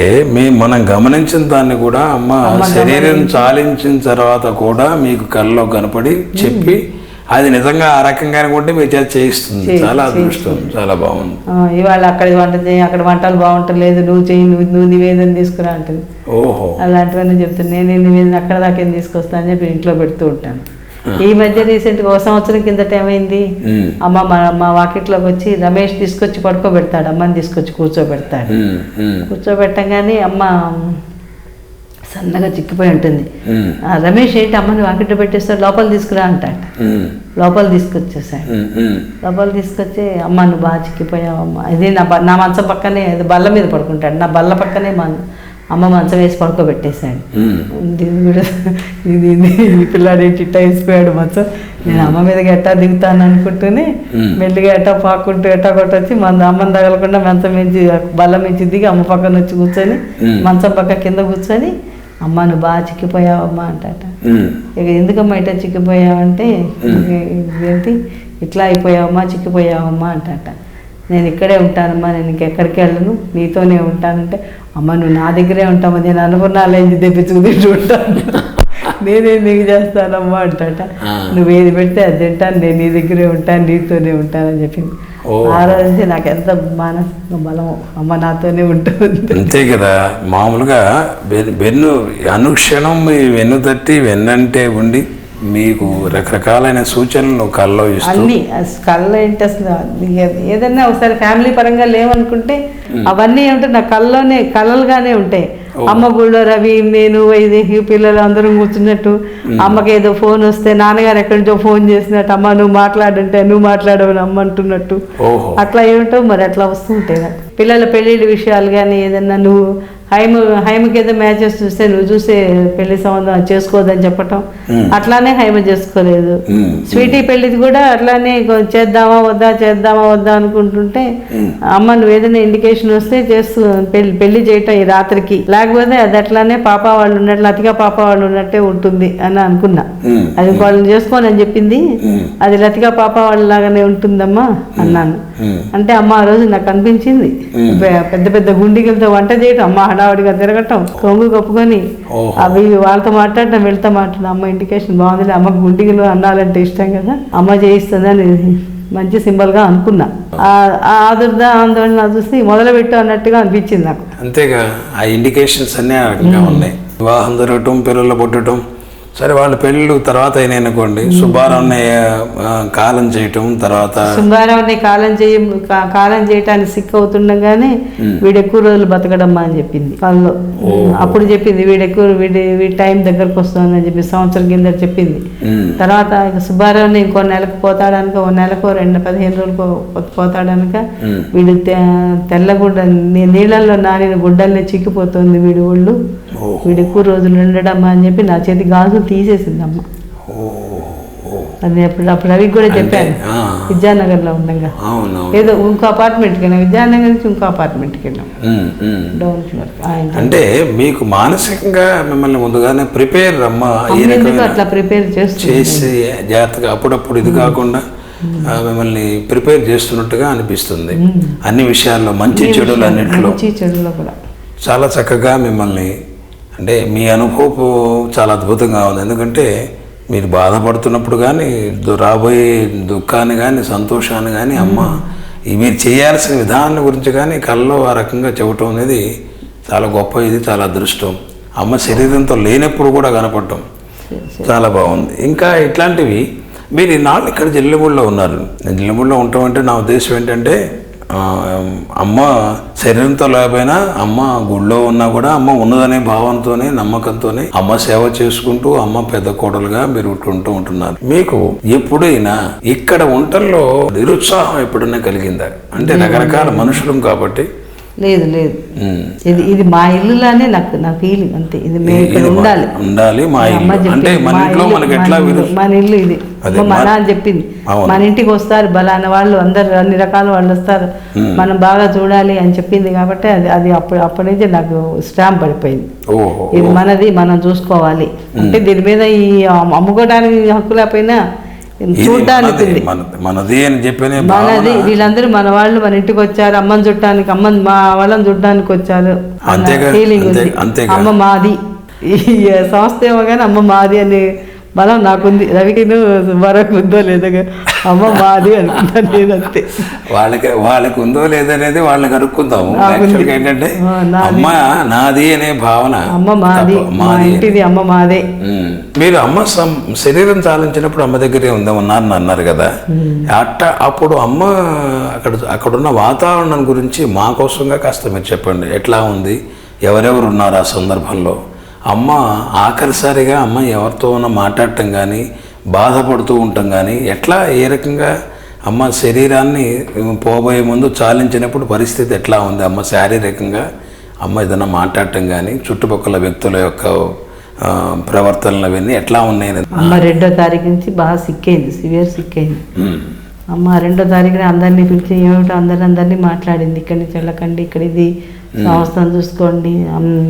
మనం గమనించిన దాన్ని కూడా అమ్మ శరీరం చాలించిన తర్వాత కూడా మీకు కళ్ళలో కనపడి చెప్పి అది నిజంగా ఆ రకంగా ఉంటే మీ చేత చేయిస్తుంది. చాలా అదృష్టం, చాలా బాగుంది. ఇవాళ అక్కడ వంట చేయి, అక్కడ వంటలు బాగుంటలేదు, నువ్వు చెయ్యి, నువ్వు నివేదన తీసుకురా అంటుంది. ఓహో, అలాంటివన్నీ చెప్తాను. నేను నివేదన అక్కడ దాకా ఏం తీసుకొస్తా అని చెప్పి ఇంట్లో పెడుతూ ఉంటాను. ఈ మధ్య రీసెంట్గా 1 సంవత్సరం కిందట ఏమైంది, అమ్మ మా వాకిట్లోకి వచ్చి రమేష్ తీసుకొచ్చి పడుకోబెడతాడు, అమ్మని తీసుకొచ్చి కూర్చోబెడతాడు. కూర్చోబెట్టగానే అమ్మ సన్నగా చిక్కిపోయి ఉంటుంది. రమేష్ ఏంటి అమ్మని వాకిట్లో పెట్టేస్తాడు, లోపల తీసుకురా అంటాడు. లోపల తీసుకొచ్చేసాడు. లోపల తీసుకొచ్చి అమ్మ నువ్వు బాగా చిక్కిపోయావు అమ్మ, ఇది నా మంచం పక్కనే బల్ల మీద పడుకుంటాడు, నా బల్ల పక్కనే అమ్మ మంచం వేసి పడుకోబెట్టేశాడు. ఇది ఈ పిల్లాడు ఏంటి ఇట్టా వేసిపోయాడు మంచం, నేను అమ్మ మీదకి ఎట్టా దిగుతాను అనుకుంటూనే మెల్లిగా ఎట్టా పాక్కుంటూ ఎట్టా కొట్టొచ్చి అమ్మని తగలకుండా మంచం మించి బల్ల మించి దిగి అమ్మ పక్కన వచ్చి కూర్చొని మంచం పక్క కింద కూర్చొని అమ్మ నువ్వు బాగా చిక్కిపోయావమ్మా అంటట. ఇక ఎందుకమ్మా ఇట్లా చిక్కిపోయావంటే ఏంటి ఇట్లా అయిపోయావమ్మా చిక్కిపోయావమ్మా అంటట. నేను ఇక్కడే ఉంటానమ్మా, నేను ఇంకెక్కడికి వెళ్ళను, నీతోనే ఉంటానంటే అమ్మ నువ్వు నా దగ్గరే ఉంటామా, నేను అనుకున్నాలేంది తెప్పించుకు తింటూ ఉంటాను, నేనే నీకు చేస్తానమ్మా అంటట. నువ్వేది పెడితే అది తింటాను, నేను నీ దగ్గరే ఉంటాను, నీతోనే ఉంటానని చెప్పింది. ఆ రోజు నుంచి నాకు ఎంత మానసిక బలము, అమ్మ నాతోనే ఉంటుంది. అంతే కదా, మామూలుగా వెన్ను అనుక్షణం మీ వెన్ను తట్టి వెన్నంటే ఉండి మీకు రకరకాలైన సూచనలు కళ్ళలో ఇస్తూ అన్ని కళ్ళలో ఏంటి అసలు ఏదన్నా ఒకసారి ఫ్యామిలీ పరంగా లేవనుకుంటే అవన్నీ ఏమిటో నా కళ్ళలుగానే ఉంటాయి. అమ్మ గుళ్ళో రవి నేను పిల్లలు అందరం కూర్చున్నట్టు, అమ్మకి ఏదో ఫోన్ వస్తే నాన్నగారు ఎక్కడి నుంచో ఫోన్ చేసినట్టు, అమ్మ నువ్వు మాట్లాడంటే నువ్వు మాట్లాడవని అమ్మ అంటున్నట్టు, అట్లా ఏమిటో మరి అట్లా వస్తుంటాయి నాకు. పిల్లల పెళ్ళిళ్ళ విషయాలు కానీ ఏదన్నా నువ్వు హైమకి ఏదో మ్యాచెస్ చూస్తే నువ్వు చూసే పెళ్లి సంబంధం చేసుకోవద్దని చెప్పటం, అట్లానే హైమ చేసుకోలేదు. స్వీటీ పెళ్లిది కూడా అట్లానే చేద్దామా వద్దా అనుకుంటుంటే అమ్మ నువ్వు ఏదైనా ఇండికేషన్ వస్తే చేస్తూ పెళ్లి చేయటం ఈ రాత్రికి, లేకపోతే అది అట్లానే పాప వాళ్ళు ఉన్నట్లు లతికా పాప వాళ్ళు ఉన్నట్టే ఉంటుంది అని అనుకున్నా. అది వాళ్ళని చేసుకోనని చెప్పింది, అది లతికా పాప వాళ్ళ లాగానే ఉంటుందమ్మా అన్నాను. అంటే అమ్మ ఆ రోజు నాకు అనిపించింది పెద్ద పెద్ద గుండిగలతో వంట చేయటం, అమ్మ హడావుడిగా తిరగటం, కొంగు కప్పుకొని అవి వాళ్ళతో మాట్లాడటం వీళ్ళతో మాట్లాడటం. అమ్మ ఇండికేషన్ బాగుంది, అమ్మకు గుండిగలు అన్నాలంటే ఇష్టం కదా, అమ్మ చేయిస్తుందని మంచి సింబల్గా అనుకున్నా. ఆదుర్ద ఆందోళన చూసి మొదలుపెట్టు అన్నట్టుగా అనిపించింది నాకు. అంతేగా, ఆ ఇండికేషన్స్ అన్నీ ఆ రకంగా ఉన్నాయి. వివాహం జరగటం, పిల్లలు పుట్టడం, సరే వాళ్ళ పెళ్ళిళ్ళు తర్వాత అయినా అనుకోండి, సుబ్బారావుని కాలం చేయటం, తర్వాత సుబ్బారావుని కాలం చేయటానికి సిక్ అవుతుండగానే వీడు ఎక్కువ రోజులు బతకడమ్మా అని చెప్పింది వాళ్ళు. అప్పుడు చెప్పింది వీడి టైం దగ్గరకు వస్తుందని చెప్పి సంవత్సరం కింద చెప్పింది. తర్వాత ఇక సుబ్బారావుని ఇంకో నెలకు పోతాడనక, ఓ నెలకు 15 రోజులకు పోతాడనక వీడు తెల్లగుడ్డ నీళ్ళల్లో నానిన గుడ్డల్ని చిక్కిపోతుంది వీడి ఒళ్ళు, వీడు ఎక్కువ రోజులు ఉండడమ్మా అని చెప్పి నా చేతి గాజులు తీసేసిందమ్మ. అది అప్పుడు అవి కూడా చెప్పాను. విద్యానగర్లో ఉండగా ఏదో ఇంకో అపార్ట్మెంట్కి వెళ్ళాం, విద్యానగర్ నుంచి ఇంకో అపార్ట్మెంట్కి వెళ్ళాం, డౌన్ ఫ్లోర్. అంటే మీకు మానసికంగా మిమ్మల్ని ముందుగానే ప్రిపేర్ అమ్మ అట్లా ప్రిపేర్ చేసి జాగ్రత్తగా అప్పుడప్పుడు ఇది కాకుండా మిమ్మల్ని ప్రిపేర్ చేస్తున్నట్టుగా అనిపిస్తుంది. అన్ని విషయాల్లో మంచి చెడులు అన్నింటిలో కూడా చాలా చక్కగా మిమ్మల్ని, అంటే మీ అనుభవం చాలా అద్భుతంగా ఉంది. ఎందుకంటే మీరు బాధపడుతున్నప్పుడు కానీ రాబోయే దుఃఖాన్ని కానీ సంతోషాన్ని కానీ అమ్మ మీరు చేయాల్సిన విధానాన్ని గురించి కానీ కళ్ళలో ఆ రకంగా చెప్పటం అనేది చాలా గొప్ప, ఇది చాలా అదృష్టం. అమ్మ శరీరంతో లేనప్పుడు కూడా కనపడటం చాలా బాగుంది. ఇంకా ఇట్లాంటివి మీరు ఈనాళ్ళు ఇక్కడ జిల్లెమూడిలో ఉన్నారు. జిల్లెమూడిలో ఉండటం అంటే నా ఉద్దేశం ఏంటంటే అమ్మ శరీరంతో లేకపోయినా అమ్మ గుళ్ళో ఉన్నా కూడా అమ్మ ఉన్నదనే భావంతోనే నమ్మకంతోనే అమ్మ సేవ చేసుకుంటూ అమ్మ పెద్ద కోడలుగా మీరు ఉంటున్నారు. మీకు ఎప్పుడైనా ఇక్కడ వంటల్లో నిరుత్సాహం ఎప్పుడైనా కలిగిందా? అంటే రకరకాల మనుషులం కాబట్టి. లేదు ఇది మా ఇల్లులానే నా ఫీలింగ్ అంతే. ఇది మేము ఇక్కడ ఉండాలి మా ఇల్లు అంటే మన ఇంట్లో మనకి ఎట్లా మన ఇల్లు ఇది మన అని చెప్పింది. మన ఇంటికి వస్తారు బలాన వాళ్ళు, అందరు అన్ని రకాల వాళ్ళు వస్తారు, మనం బాగా చూడాలి అని చెప్పింది కాబట్టి అది అప్పటి నుంచి నాకు స్టాంప్ పడిపోయింది. ఇది మనది, మనం చూసుకోవాలి. అంటే దీని మీద ఈ అమ్ముకోవడానికి హక్కు లేకపోయినా చూడ్డానికి ఉంది. మనది అని చెప్పిన మనది, వీళ్ళందరూ మన వాళ్ళు మన ఇంటికి వచ్చారు, అమ్మని చుట్టానికి, అమ్మని మా వాళ్ళని చుట్టానికి వచ్చారు ఫీలింగ్ ఉంది. అమ్మ మాది, ఈ సంస్థ ఏమో కానీ అమ్మ మాది అనే బలం నాకుంది. రవికి వరకు ఉందో లేదో అమ్మ మాది అనుకుంటాను నేను, అంతే. వాళ్ళకి ఉందో లేదనేది వాళ్ళకి అనుకుందాము. ఏంటంటే అమ్మ నాది అనే భావన, అమ్మ మాది, మా ఇంటిది అమ్మ మాదే. మీరు అమ్మ శరీరం చాలించినప్పుడు అమ్మ దగ్గరే ఉన్నారని అన్నారు కదా, అప్పుడు అమ్మ అక్కడున్న వాతావరణం గురించి మా కోసంగా కాస్త మీరు చెప్పండి. ఎట్లా ఉంది, ఎవరెవరు ఉన్నారు ఆ సందర్భంలో? అమ్మ ఆఖరిసారిగా అమ్మ ఎవరితో మాట్లాడటం కానీ, బాధపడుతూ ఉంటాం కానీ, ఎట్లా ఏ రకంగా అమ్మ శరీరాన్ని పోబోయే ముందు చాలించినప్పుడు పరిస్థితి ఎట్లా ఉంది అమ్మ శారీరకంగా? అమ్మ ఏదైనా మాట్లాడటం కానీ, చుట్టుపక్కల వ్యక్తుల యొక్క ప్రవర్తనలు అవన్నీ ఎట్లా ఉన్నాయి? అమ్మ 2వ తారీఖు నుంచి బాగా సిక్కైంది, సివియర్ సిక్కైంది. అమ్మ 2వ తారీఖున అందరినీ పిలిచి ఏమిటో అందరినీ మాట్లాడింది. ఇక్కడి నుంచి వెళ్ళకండి, ఇక్కడ ఇది సంస్థను చూసుకోండి,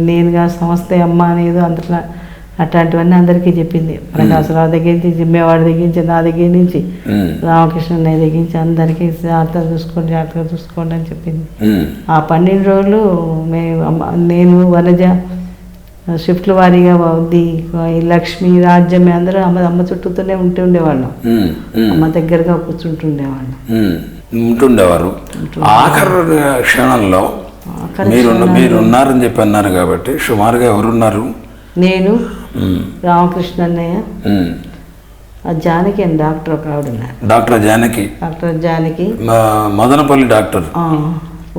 నేనుగా సంస్థ అమ్మ అనేది అందులో అట్లాంటివన్నీ అందరికీ చెప్పింది. ప్రకాశరావు దగ్గర నుంచి, జిమ్మేవాడి దగ్గర నుంచి, నా దగ్గర నుంచి, రామకృష్ణ అన్నయ్య దగ్గర నుంచి అందరికీ జాగ్రత్తగా చూసుకోండి అని చెప్పింది. ఆ 12 రోజులు నేను వనజ షిఫ్ట్ల వారీగా ఉంది, లక్ష్మి, రాజ్యం అందరూ అమ్మ చుట్టూతోనే ఉండేవాళ్ళం. అమ్మ దగ్గరగా కూర్చుంటుండేవాళ్ళం, ఉంటుండేవారు. ఆఖరి క్షణంలో మీరు ఉన్నారని చెప్పి అన్నారు కాబట్టి సుమారుగా ఎవరున్నారు? నేను, రామకృష్ణ అన్నయ్య, జానకి అని డాక్టర్ ఒక ఆవిడ ఉన్నారు. Doctor Janaki Madanapalle doctor.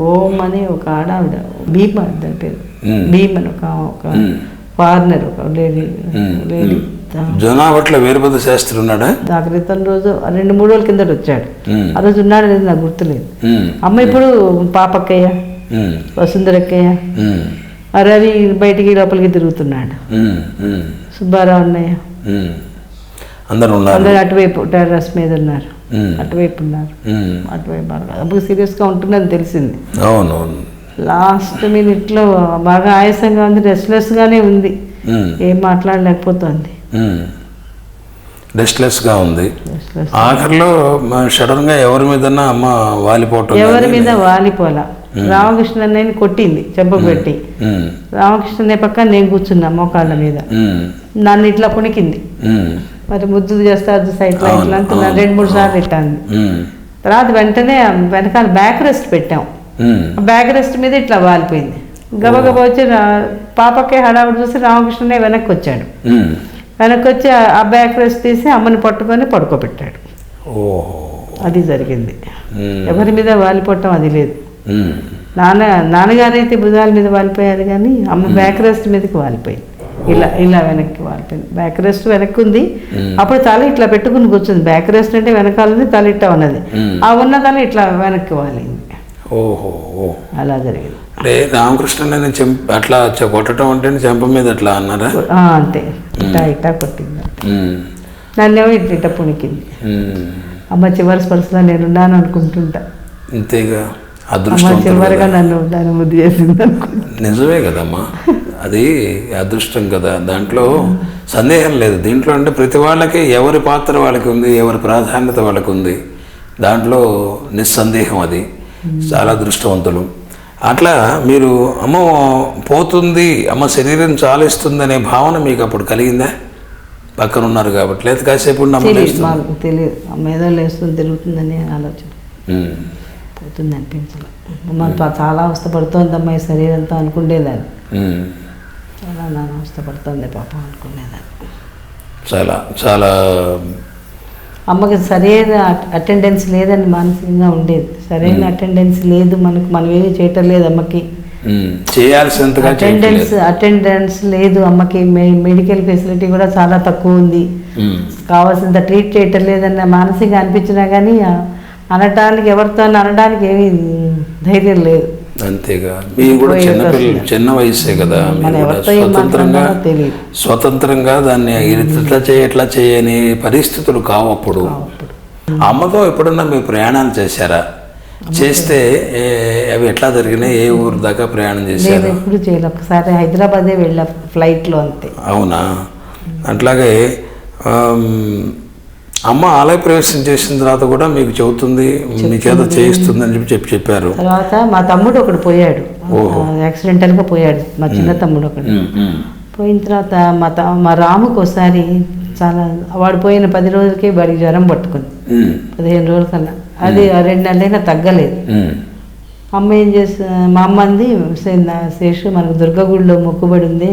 ఓం అని ఒక ఆడావిడ, భీమ దాని పేరు, భీమ్ అని ఒక ఫారినర్, ఒక లేడీ. జొనావట్ల వీరభద్ర శాస్త్రి ఉన్నాడా? క్రితం రోజు 2-3 రోజుల కిందట వచ్చాడు. ఆ రోజు ఉన్నాడు లేదు నాకు గుర్తులేదు. అమ్మ ఇప్పుడు పాపక్కయ్య, వసుంధరక్కయ్య, రవి బయటికి లోపలికి తిరుగుతున్నాడు, సుబ్బారావు అన్నయ్య, అందరూ అటువైపు టెర్రస్ మీద ఉన్నారు, అటువైపు ఉన్నారు. అప్పుడు సీరియస్గా ఉంటుందని తెలిసింది. అవునవును. లాస్ట్ మినిట్లో బాగా ఆయాసంగా ఉంది, రెస్ట్లెస్గానే ఉంది, ఏం మాట్లాడలేకపోతుంది, రెస్ట్లెస్గా ఉంది. ఆఖరిలో సడన్గా ఎవరి మీద అమ్మ వాలిపోవటం, ఎవరి మీద వాలిపోలా. రామకృష్ణ అన్నయ్యని కొట్టింది చెంప పెట్టి. రామకృష్ణ అన్నయ్య పక్కన నేను కూర్చున్నా మోకాళ్ళ మీద, నన్ను ఇట్లా కొనికింది. మరి ముద్దు చేస్తారు సైట్లో ఇట్లా అంటున్నా, 2-3 సార్లు ఇట్టాను. తర్వాత వెంటనే వెనకాల బ్యాక్ రెస్ట్ పెట్టాం, బ్యాక్ రెస్ట్ మీద ఇట్లా వాలిపోయింది. గబగబా వచ్చి పాపకే హడావుడు చూసి రామకృష్ణనే వెనక్కి వచ్చాడు. వెనక్కి వచ్చి ఆ బ్యాక్ రెస్ట్ తీసి అమ్మని పట్టుకొని పడుకోబెట్టాడు. అది జరిగింది. ఎవరి మీద వాలిపోవటం అది లేదు. నాన్నగారైతే భుజాల మీద వాలిపోయారు కానీ అమ్మ బ్యాక్ రెస్ట్ మీదకి వాలిపోయింది. ఇలా వెనక్కి వాలిపోయింది. బ్యాక్ రెస్ట్ వెనక్కి ఉంది. అప్పుడు తల ఇట్లా పెట్టుకుని కూర్చుంది. బ్యాక్ రెస్ట్ అంటే వెనకాలని తల ఇట్లా ఉన్నది, ఆ ఉన్న తల ఇట్లా వెనక్కి వాలింది. అలా జరిగింది. అంటే రామకృష్ణ అట్లా కొట్టడం అంటే చెంప మీద అట్లా అన్నారా? అంతే, ఇట్టా కొట్టింది. నన్నేమో ఇట్ట పుణికింది. అమ్మ చివరి స్పర్శలో నేనున్నాను అనుకుంటుంటా. అంతేగా, చివరిగా నన్ను దాన్ని ముద్దు చేసింది. నిజమే కదమ్మా, అది అదృష్టం కదా, దాంట్లో సందేహం లేదు. దీంట్లో అంటే ప్రతి వాళ్ళకి ఎవరి పాత్ర వాళ్ళకి ఉంది, ఎవరి ప్రాధాన్యత వాళ్ళకి ఉంది, దాంట్లో నిస్సందేహం. అది చాలా అదృష్టవంతులు. అట్లా మీరు అమ్మ పోతుంది, అమ్మ శరీరం చాలిస్తుంది అనే భావన మీకు అప్పుడు కలిగిందా? పక్కన ఉన్నారు కాబట్టి, లేదా కాసేపు మాకు తెలియదు, అమ్మ ఏదో లేస్తుంది తిరుగుతుందని ఆలోచన, పోతుంది అనిపించలేదు. అమ్మ చాలా అవస్థపడుతోంది అమ్మ ఈ శరీరంతో అనుకునేదాన్ని. చాలా నాన్న అవస్థపడుతుంది పాప అనుకునేదాన్ని. చాలా చాలా అమ్మకి సరైన అటెండెన్స్ లేదని మానసికంగా ఉండేది. సరైన అటెండెన్స్ లేదు, మనం ఏమీ చేయటం లేదు అమ్మకి. చేయాల్సినంతగా అటెండెన్స్ లేదు అమ్మకి. మెడికల్ ఫెసిలిటీ కూడా చాలా తక్కువ ఉంది, కావాల్సినంత ట్రీట్ చేయటం లేదన్న మానసికంగా అనిపించినా కానీ అనటానికి ఎవరితో అనడానికి ఏమీ ధైర్యం లేదు. అంతేగా, మీరు కూడా చిన్న వయసే కదా, స్వతంత్రంగా దాన్ని ఎట్లా చేయని పరిస్థితులు కావు అప్పుడు. అమ్మతో ఎప్పుడన్నా మీరు ప్రయాణాలు చేశారా? చేస్తే అవి ఎట్లా జరిగినాయి? ఏ ఊరు దాకా ప్రయాణం చేశారు? ఎప్పుడు చేయలేదు, ఒకసారి హైదరాబాదే వెళ్ళా ఫ్లైట్లో, అంతే. అవునా? అట్లాగే అమ్మ ఆలయ ప్రవేశం చేసిన తర్వాత కూడా మీకు చెబుతుంది, మీ చేత చేయిస్తుంది అని చెప్పారు. తర్వాత మా తమ్ముడు ఒకడు పోయాడు, యాక్సిడెంటల్గా పోయాడు, మా చిన్న తమ్ముడు ఒకడు. పోయిన తర్వాత మా రాముకు ఒకసారి చాలా, వాడు పోయిన 10 రోజులకి వాడికి జ్వరం పట్టుకుంది, 15 రోజుల కన్నా. అది 2 నెలలైనా తగ్గలేదు. అమ్మ ఏం చేసి, మా అమ్మ అంది, శేషు మనకు దుర్గగుడిలో మొక్కుబడి ఉంది,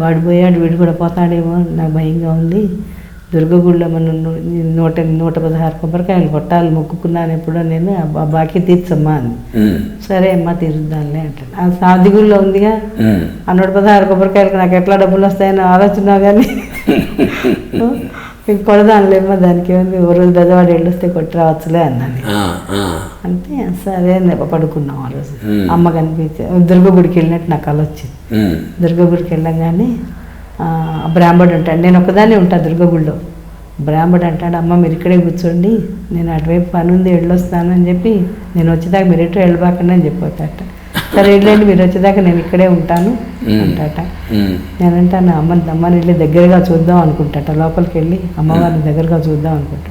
వాడు పోయాడు, వీడు కూడా పోతాడేమో, నాకు భయంగా ఉంది. దుర్గగుడిలో మనం 116 కొబ్బరికాయలు కొట్టాలి, మొక్కుకున్నాను ఎప్పుడో నేను, బాకీ తీర్చమ్మా అంది. సరే అమ్మ తీరుద్దాంలే అంటాను. సాది గుడిలో ఉందిగా, 116 కొబ్బరికాయలకు నాకు ఎట్లా డబ్బులు వస్తాయని ఆలోచన కానీ ఇంక కొడదానులేమ్మా, దానికి ఏముంది, ఓ రోజు పెద్దవాడు వెళ్ళొస్తే కొట్టి రావచ్చులే అన్నాను. అంటే సరే పడుకున్నాం. ఆ రోజు అమ్మ కనిపించే దుర్గగుడికి వెళ్ళినట్టు నాకు అలా వచ్చింది. దుర్గగుడికి వెళ్ళగానే బ్రాహ్మడు అంటాడు, నేను ఒకదాన్ని ఉంటాను దుర్గగుడిలో. బ్రాహ్మడు అంటాడు, అమ్మ మీరు ఇక్కడే కూర్చోండి, నేను అటువైపు పని ఉంది వెళ్ళొస్తాను అని చెప్పి, నేను వచ్చేదాకా మీరు ఎటు వెళ్ళబాకండి అని చెప్పొద్దట. సరే వెళ్ళండి, మీరు వచ్చేదాకా నేను ఇక్కడే ఉంటాను అంటాట. నేనంటాను, అమ్మని వెళ్ళి దగ్గరగా చూద్దాం అనుకుంటాట, లోపలికి వెళ్ళి అమ్మవారిని దగ్గరగా చూద్దాం అనుకుంటా.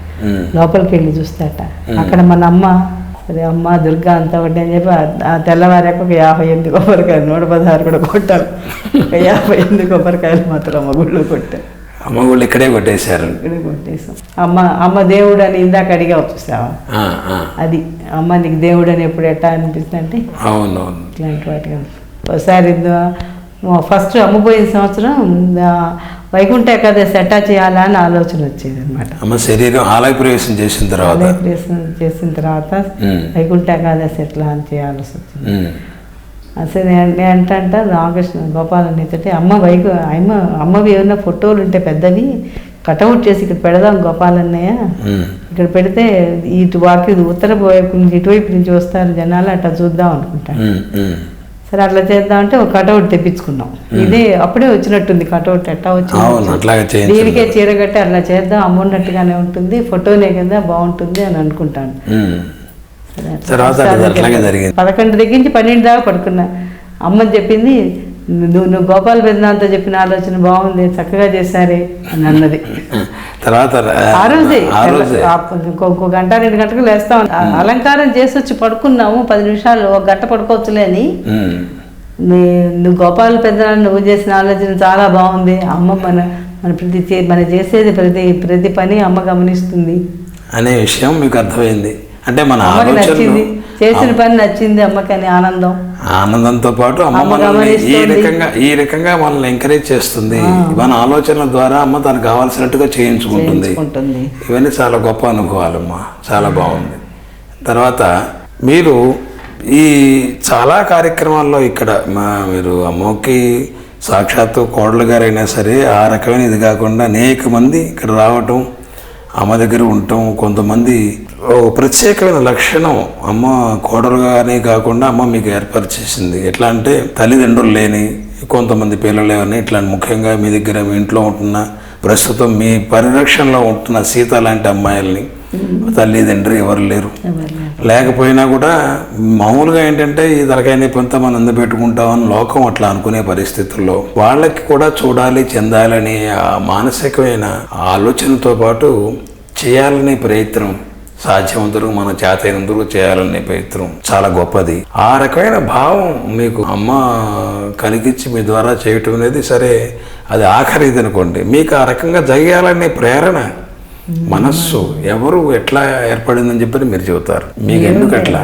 లోపలికి వెళ్ళి చూస్తాట, అక్కడ మన అమ్మ, సరే అమ్మ దుర్గా అంతా ఒకటి అని చెప్పి ఆ తెల్లవారాక ఒక 58 కొబ్బరికాయలు, 116 కూడా కొట్టారు, 58 కొబ్బరికాయలు మాత్రం అమ్మ గుళ్ళు కొట్టారు. అమ్మ గుళ్ళు ఇక్కడే కొట్టేశారు. ఇక్కడే కొట్టేసాం. అమ్మ దేవుడు అని ఇందాక అడిగా చూసావా, అది అమ్మ నీకు దేవుడు అని ఎప్పుడు ఎట్టా అనిపిస్తుంది అంటే అవునవును, ఇట్లాంటి వాటిగా. ఒకసారి ఫస్ట్ అమ్మపోయిన సంవత్సరం వైకుంఠ ఏకాదశి ఎట్టా చేయాలా అని ఆలోచన వచ్చేది అనమాట. అమ్మ శరీరం ఆలయ ప్రవేశం చేసిన తర్వాత వైకుంఠ ఏకాదశి ఎట్లా అని చేయాల్సి వచ్చింది. అసలు నేను అంటే రామకృష్ణ గోపాలని తోటి, అమ్మవి ఏమన్నా ఫోటోలు ఉంటే పెద్దవి కటౌట్ చేసి ఇక్కడ పెడదాం గోపాలన్నయ్య, ఇక్కడ పెడితే ఇటు ఉత్తర వైపు నుంచి ఇటువైపు నుంచి వస్తారు జనాలు, అట్లా చూద్దాం అనుకుంటాను. సరే అట్లా చేద్దామంటే ఒక కటౌట్ తెప్పించుకున్నాం. ఇదే అప్పుడే వచ్చినట్టుంది కటౌట్, ఎట్టా వచ్చింది, దీనికే చీర కట్టి అట్లా చేద్దాం, అమ్మున్నట్టుగానే ఉంటుంది, ఫోటోనే కదా బాగుంటుంది అని అనుకుంటాను. 11 దగ్గర నుంచి 12 దాకా పడుకున్నా. అమ్మ చెప్పింది, నువ్వు గోపాల పెద్దనాంతో చెప్పిన ఆలోచన బాగుంది, చక్కగా చేశారే అని అన్నది. తర్వాత ఆ రోజే ఇంకో గంట 2 గంటలకు లేస్తాం, అలంకారం చేసి వచ్చి పడుకున్నాము. 10 నిమిషాలు, 1 గంట పడుకోవచ్చులే అని. నువ్వు గోపాల పెద్దనాన్న నువ్వు చేసిన ఆలోచన చాలా బాగుంది, అమ్మ మన చేసేది ప్రతి పని అమ్మ గమనిస్తుంది అనే విషయం మీకు అర్థమైంది. అంటే మన నచ్చింది, చేసిన పని నచ్చింది అమ్మకి అని ఆనందంతో పాటు అమ్మ ఈ రకంగా మనల్ని ఎంకరేజ్ చేస్తుంది. మన ఆలోచనల ద్వారా అమ్మ తనకు కావాల్సినట్టుగా చేయించుకుంటుంది. ఇవన్నీ చాలా గొప్ప అనుభవాలు అమ్మ, చాలా బాగుంది. తర్వాత మీరు ఈ చాలా కార్యక్రమాల్లో ఇక్కడ మీరు అమ్మకి సాక్షాత్తు కోడలు గారైనా సరే ఆ రకమైన ఇది కాకుండా అనేక మంది ఇక్కడ రావటం, అమ్మ దగ్గర ఉండటం. కొంతమంది ప్రత్యేకమైన లక్షణం అమ్మ కోడలుగానే కాకుండా అమ్మ మీకు ఏర్పరిచేసింది. ఎట్లా అంటే తల్లిదండ్రులు లేని కొంతమంది పిల్లలు అని, ఇట్లా ముఖ్యంగా మీ దగ్గర మీ ఇంట్లో ఉంటున్న ప్రస్తుతం మీ పరిరక్షణలో ఉంటున్న సీత లాంటి అమ్మాయిల్ని, తల్లిదండ్రి ఎవరు లేరు, లేకపోయినా కూడా మామూలుగా ఏంటంటే ఈ తలకాయని కొంత మనం అందబెట్టుకుంటామని లోకం అట్లా అనుకునే పరిస్థితుల్లో వాళ్ళకి కూడా చూడాలి, చెందాలని ఆ మానసికమైన ఆలోచనతో పాటు చేయాలనే ప్రయత్నం, సాధ్యవంతులు మన చేతైనందుకు చేయాలనే ప్రయత్నం చాలా గొప్పది. ఆ రకమైన భావం మీకు అమ్మ కలిగించి మీ ద్వారా చేయటం అనేది సరే అది ఆఖరిది అనుకోండి, మీకు ఆ రకంగా జరగాలనే ప్రేరణ మనస్సు ఎవరు ఎట్లా ఏర్పడిందని చెప్పి మీరు చెబుతారు. మీకు ఎందుకు అట్లా?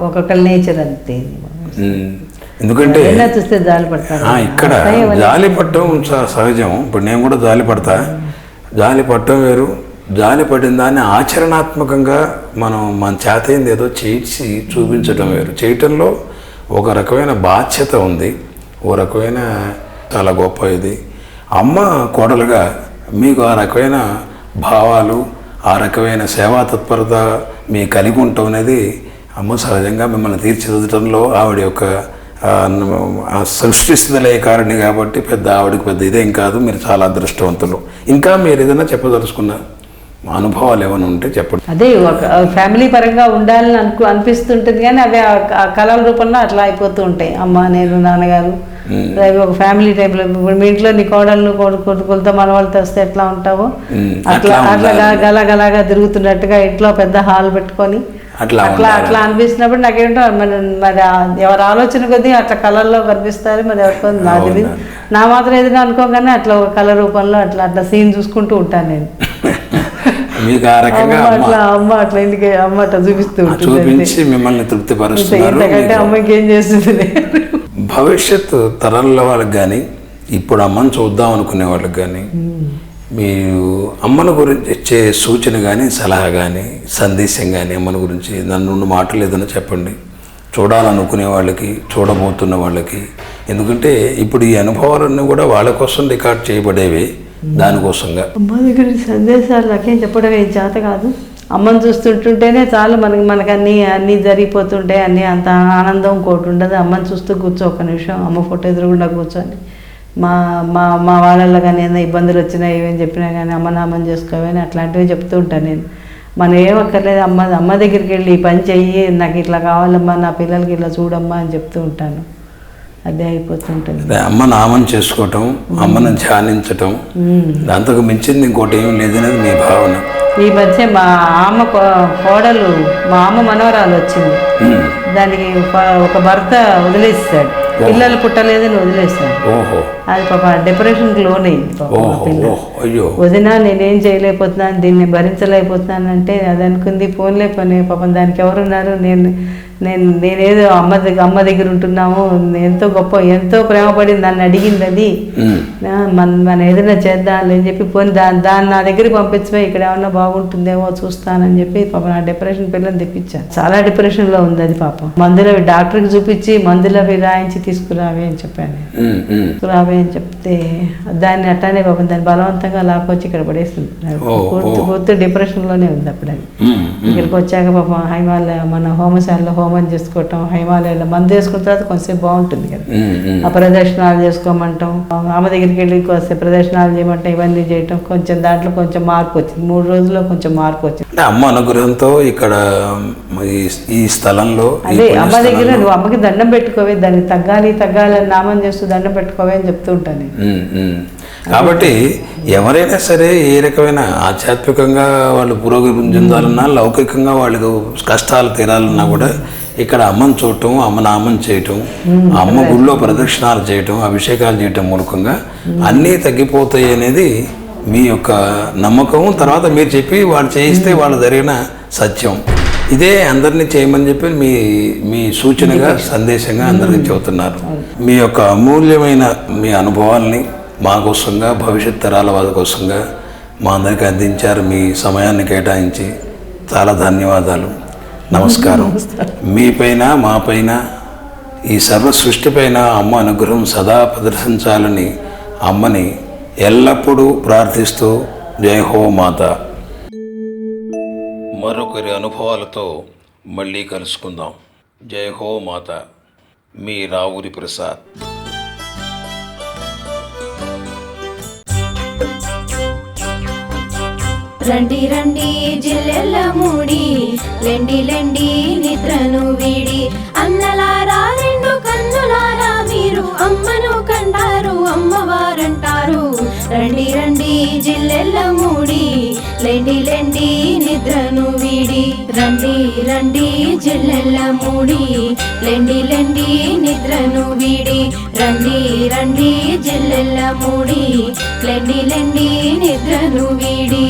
ఒక్కొక్కరి నేచర్ అంతే. ఎందుకంటే చూస్తే జాలి పడతారు, ఇక్కడ జాలి పడటం సహజం. ఇప్పుడు నేను కూడా జాలి పడతా, జాలి పడటం వేరు, జాలి పడిన దాన్ని ఆచరణాత్మకంగా మనం మన చేతైంది ఏదో చేసి చూపించడం వేరు. చేయటంలో ఒక రకమైన బాధ్యత ఉంది, ఓ రకమైన చాలా గొప్ప ఇది. అమ్మ కోడలుగా మీకు ఆ రకమైన భావాలు, ఆ రకమైన సేవా తత్పరత మీ కలిగి ఉండటం అనేది అమ్మ సహజంగా మిమ్మల్ని తీర్చిదిద్దడంలో ఆవిడ యొక్క సృష్టిస్థితులే కారణి కాబట్టి ఆవిడకి పెద్ద ఇదేం కాదు. మీరు చాలా అదృష్టవంతులు. ఇంకా మీరు ఏదైనా చెప్పదలుచుకున్న అనుభవాలు ఏమైనా ఉంటే చెప్పండి. అదే ఒక ఫ్యామిలీ పరంగా ఉండాలని అనిపిస్తుంటుంది, కానీ అవి ఆ కళల రూపంలో అట్లా అయిపోతూ ఉంటాయి. అమ్మ, నేను, నాన్నగారు అవి ఒక ఫ్యామిలీ టైప్లో. ఇప్పుడు మీ ఇంట్లో నీ కోడళ్ళు కొడుకులతో మనవాళ్ళతో వస్తే ఎట్లా ఉంటావో అట్లా గలగలాగా తిరుగుతున్నట్టుగా ఇంట్లో పెద్ద హాల్ పెట్టుకొని అట్లా అనిపిస్తున్నప్పుడు నాకేంటో మరి ఎవరి ఆలోచన కొద్దీ అట్లా కలర్లో కనిపిస్తారు. మరి ఎవరికో నాది నా మాత్రం ఏదైనా అనుకోగానే అట్లా ఒక కలర్ రూపంలో అట్లా సీన్ చూసుకుంటూ ఉంటాను నేను. అమ్మ అట్లా ఇంటికి అమ్మ అట్లా చూపిస్తూ చూపించి మిమ్మల్ని తృప్తిపరుస్తున్నారు. ఇంతకంటే అమ్మకి ఏం చేస్తుంది. భవిష్యత్తు తరాల వాళ్ళకి కానీ ఇప్పుడు అమ్మని చూద్దాం అనుకునే వాళ్ళకి కానీ మీరు అమ్మను గురించి ఇచ్చే సూచన కానీ సలహా కానీ సందేశం కానీ అమ్మని గురించి నన్ను 2 మాటలు ఏదైనా చెప్పండి, చూడాలనుకునే వాళ్ళకి, చూడబోతున్న వాళ్ళకి. ఎందుకంటే ఇప్పుడు ఈ అనుభవాలన్నీ కూడా వాళ్ళ కోసం రికార్డ్ చేయబడేవి. దానికోసంగా అమ్మ దగ్గర సందేశాలు నాకేం చెప్పడం ఏం చేత కాదు. అమ్మని చూస్తుంటుంటేనే చాలు మనకు అన్నీ జరిగిపోతుంటాయి. అన్నీ అంత ఆనందం ఇంకోటి ఉండదు. అమ్మని చూస్తూ కూర్చో ఒక నిమిషం, అమ్మ ఫోటో ఎదురుగుండా కూర్చొని మా వాళ్ళల్లో కానీ ఏదైనా ఇబ్బందులు వచ్చినా ఏమేమి చెప్పినా కానీ అమ్మని చేసుకోవని అట్లాంటివి చెప్తూ ఉంటాను నేను. మనం ఏం అక్కర్లేదు, అమ్మ దగ్గరికి వెళ్ళి ఈ పని చెయ్యి, నాకు ఇట్లా కావాలమ్మా, నా పిల్లలకి ఇట్లా చూడమ్మా అని చెప్తూ ఉంటాను. అదే అయిపోతుంటుంది. అమ్మ నామం చేసుకోవటం, అమ్మను ధ్యానించటం, దాంతో మించింది ఇంకోటి ఏం లేదనేది మీ భావన. ఈ మధ్య మా కోడలు మా అమ్మ మనవరాలు వచ్చింది. దానికి ఒక భర్త వదిలేస్తాడు, పిల్లలు పుట్టలేదని వదిలేస్తాడు. అది పాప డిప్రెషన్కి లోన్ అయింది. వదినా నేనేం చేయలేకపోతున్నాను, దీన్ని భరించలేకపోతున్నాను అంటే అది అనుకుంది ఫోన్లే పని పాపం దానికి ఎవరున్నారు, నేనేదో అమ్మ దగ్గర ఉంటున్నాము, ఎంతో ప్రేమపడింది, నన్ను అడిగింది అది మనం ఏదైనా చేద్దాం అని చెప్పి పోనీ దాన్ని నా దగ్గరికి పంపించవే, ఇక్కడ ఏమన్నా బాగుంటుందేమో చూస్తానని చెప్పి పాపం నా డిప్రెషన్ పిల్లల్ని తెప్పించాను. చాలా డిప్రెషన్లో ఉంది అది పాపం. మందులవి డాక్టర్కి చూపించి మందులవి రాయించి తీసుకురావే అని చెప్పాను. తీసుకురావే అని చెప్తే దాన్ని అట్టానే పాపం దాన్ని బలవంతంగా లాక్కొచ్చి ఇక్కడ పడేస్తుంది. పూర్తి డిప్రెషన్లోనే ఉంది అప్పుడు. అది ఇక్కడికి వచ్చాక పాపం హైమాలయ మన హోమశాలలో హోమం చేసుకోవటం, హైమాలయాలో మందు వేసుకున్న తర్వాత కొంచెంసేపు బాగుంటుంది కదా, ఆ ప్రదర్శనాలు చేసుకోమంటాం, అమ్మ దగ్గరికి వెళ్ళి కొంచెం ప్రదర్శనాలు చేయమంటాం, ఇవన్నీ చేయటం కొంచెం దాంట్లో కొంచెం మార్పు వచ్చింది. 3 రోజుల్లో కొంచెం మార్పు వచ్చింది. అమ్మ అనుగ్రహంతో ఇక్కడ ఈ స్థలంలో అదే అమ్మ దగ్గర నువ్వు అమ్మకి దండం పెట్టుకోవే, దాన్ని తగ్గాలి అని నామం చేస్తూ దండం పెట్టుకోవే అని చెప్తూ ఉంటాను. కాబట్టి ఎవరైనా సరే ఏ రకమైన ఆధ్యాత్మికంగా వాళ్ళు పురోగతి చెందాలన్నా, లౌకికంగా వాళ్ళకు కష్టాలు తీరాలన్నా కూడా ఇక్కడ అమ్మను చూడటం, అమ్మ నామం చేయటం, అమ్మ గుళ్ళో ప్రదక్షిణాలు చేయటం, అభిషేకాలు చేయటం మూలకంగా అన్నీ తగ్గిపోతాయి అనేది మీ యొక్క నమ్మకం. తర్వాత మీరు చెప్పి వాళ్ళు చేయిస్తే వాళ్ళు జరిగిన సత్యం. ఇదే అందరినీ చేయమని చెప్పి మీ సూచనగా సందేశంగా అందరికీ చెబుతున్నారు. మీ యొక్క అమూల్యమైన మీ అనుభవాల్ని మా కోసంగా, భవిష్యత్ తరాల వాళ్ళ కోసంగా మా అందరికీ అందించారు. మీ సమయాన్ని కేటాయించి చాలా ధన్యవాదాలు. నమస్కారం. మీపైన, మాపైన, ఈ సర్వ సృష్టిపైన అమ్మ అనుగ్రహం సదా ప్రదర్శించాలని అమ్మని ఎల్లప్పుడూ ప్రార్థిస్తూ జై హో మాత. మరొకరి అనుభవాలతో మళ్ళీ కలుసుకుందాం. జై హో మాత. మీ రావురి ప్రసాద్. రండి రండి జిల్లెల్ల మూడి, లెండి నిద్రను వీడి, అన్నలారా 2 కన్నులారా మీరు అమ్మను కంటారు, అమ్మవారంటారు. రండి రండి జిల్లెల్ల మూడి, లెండి నిద్రను వీడి. రండి జిల్లెల్ల మూడి, లెండి నిద్రను వీడి. రండి జిల్లెల్ల మూడి, లెండి నిద్రను వీడి.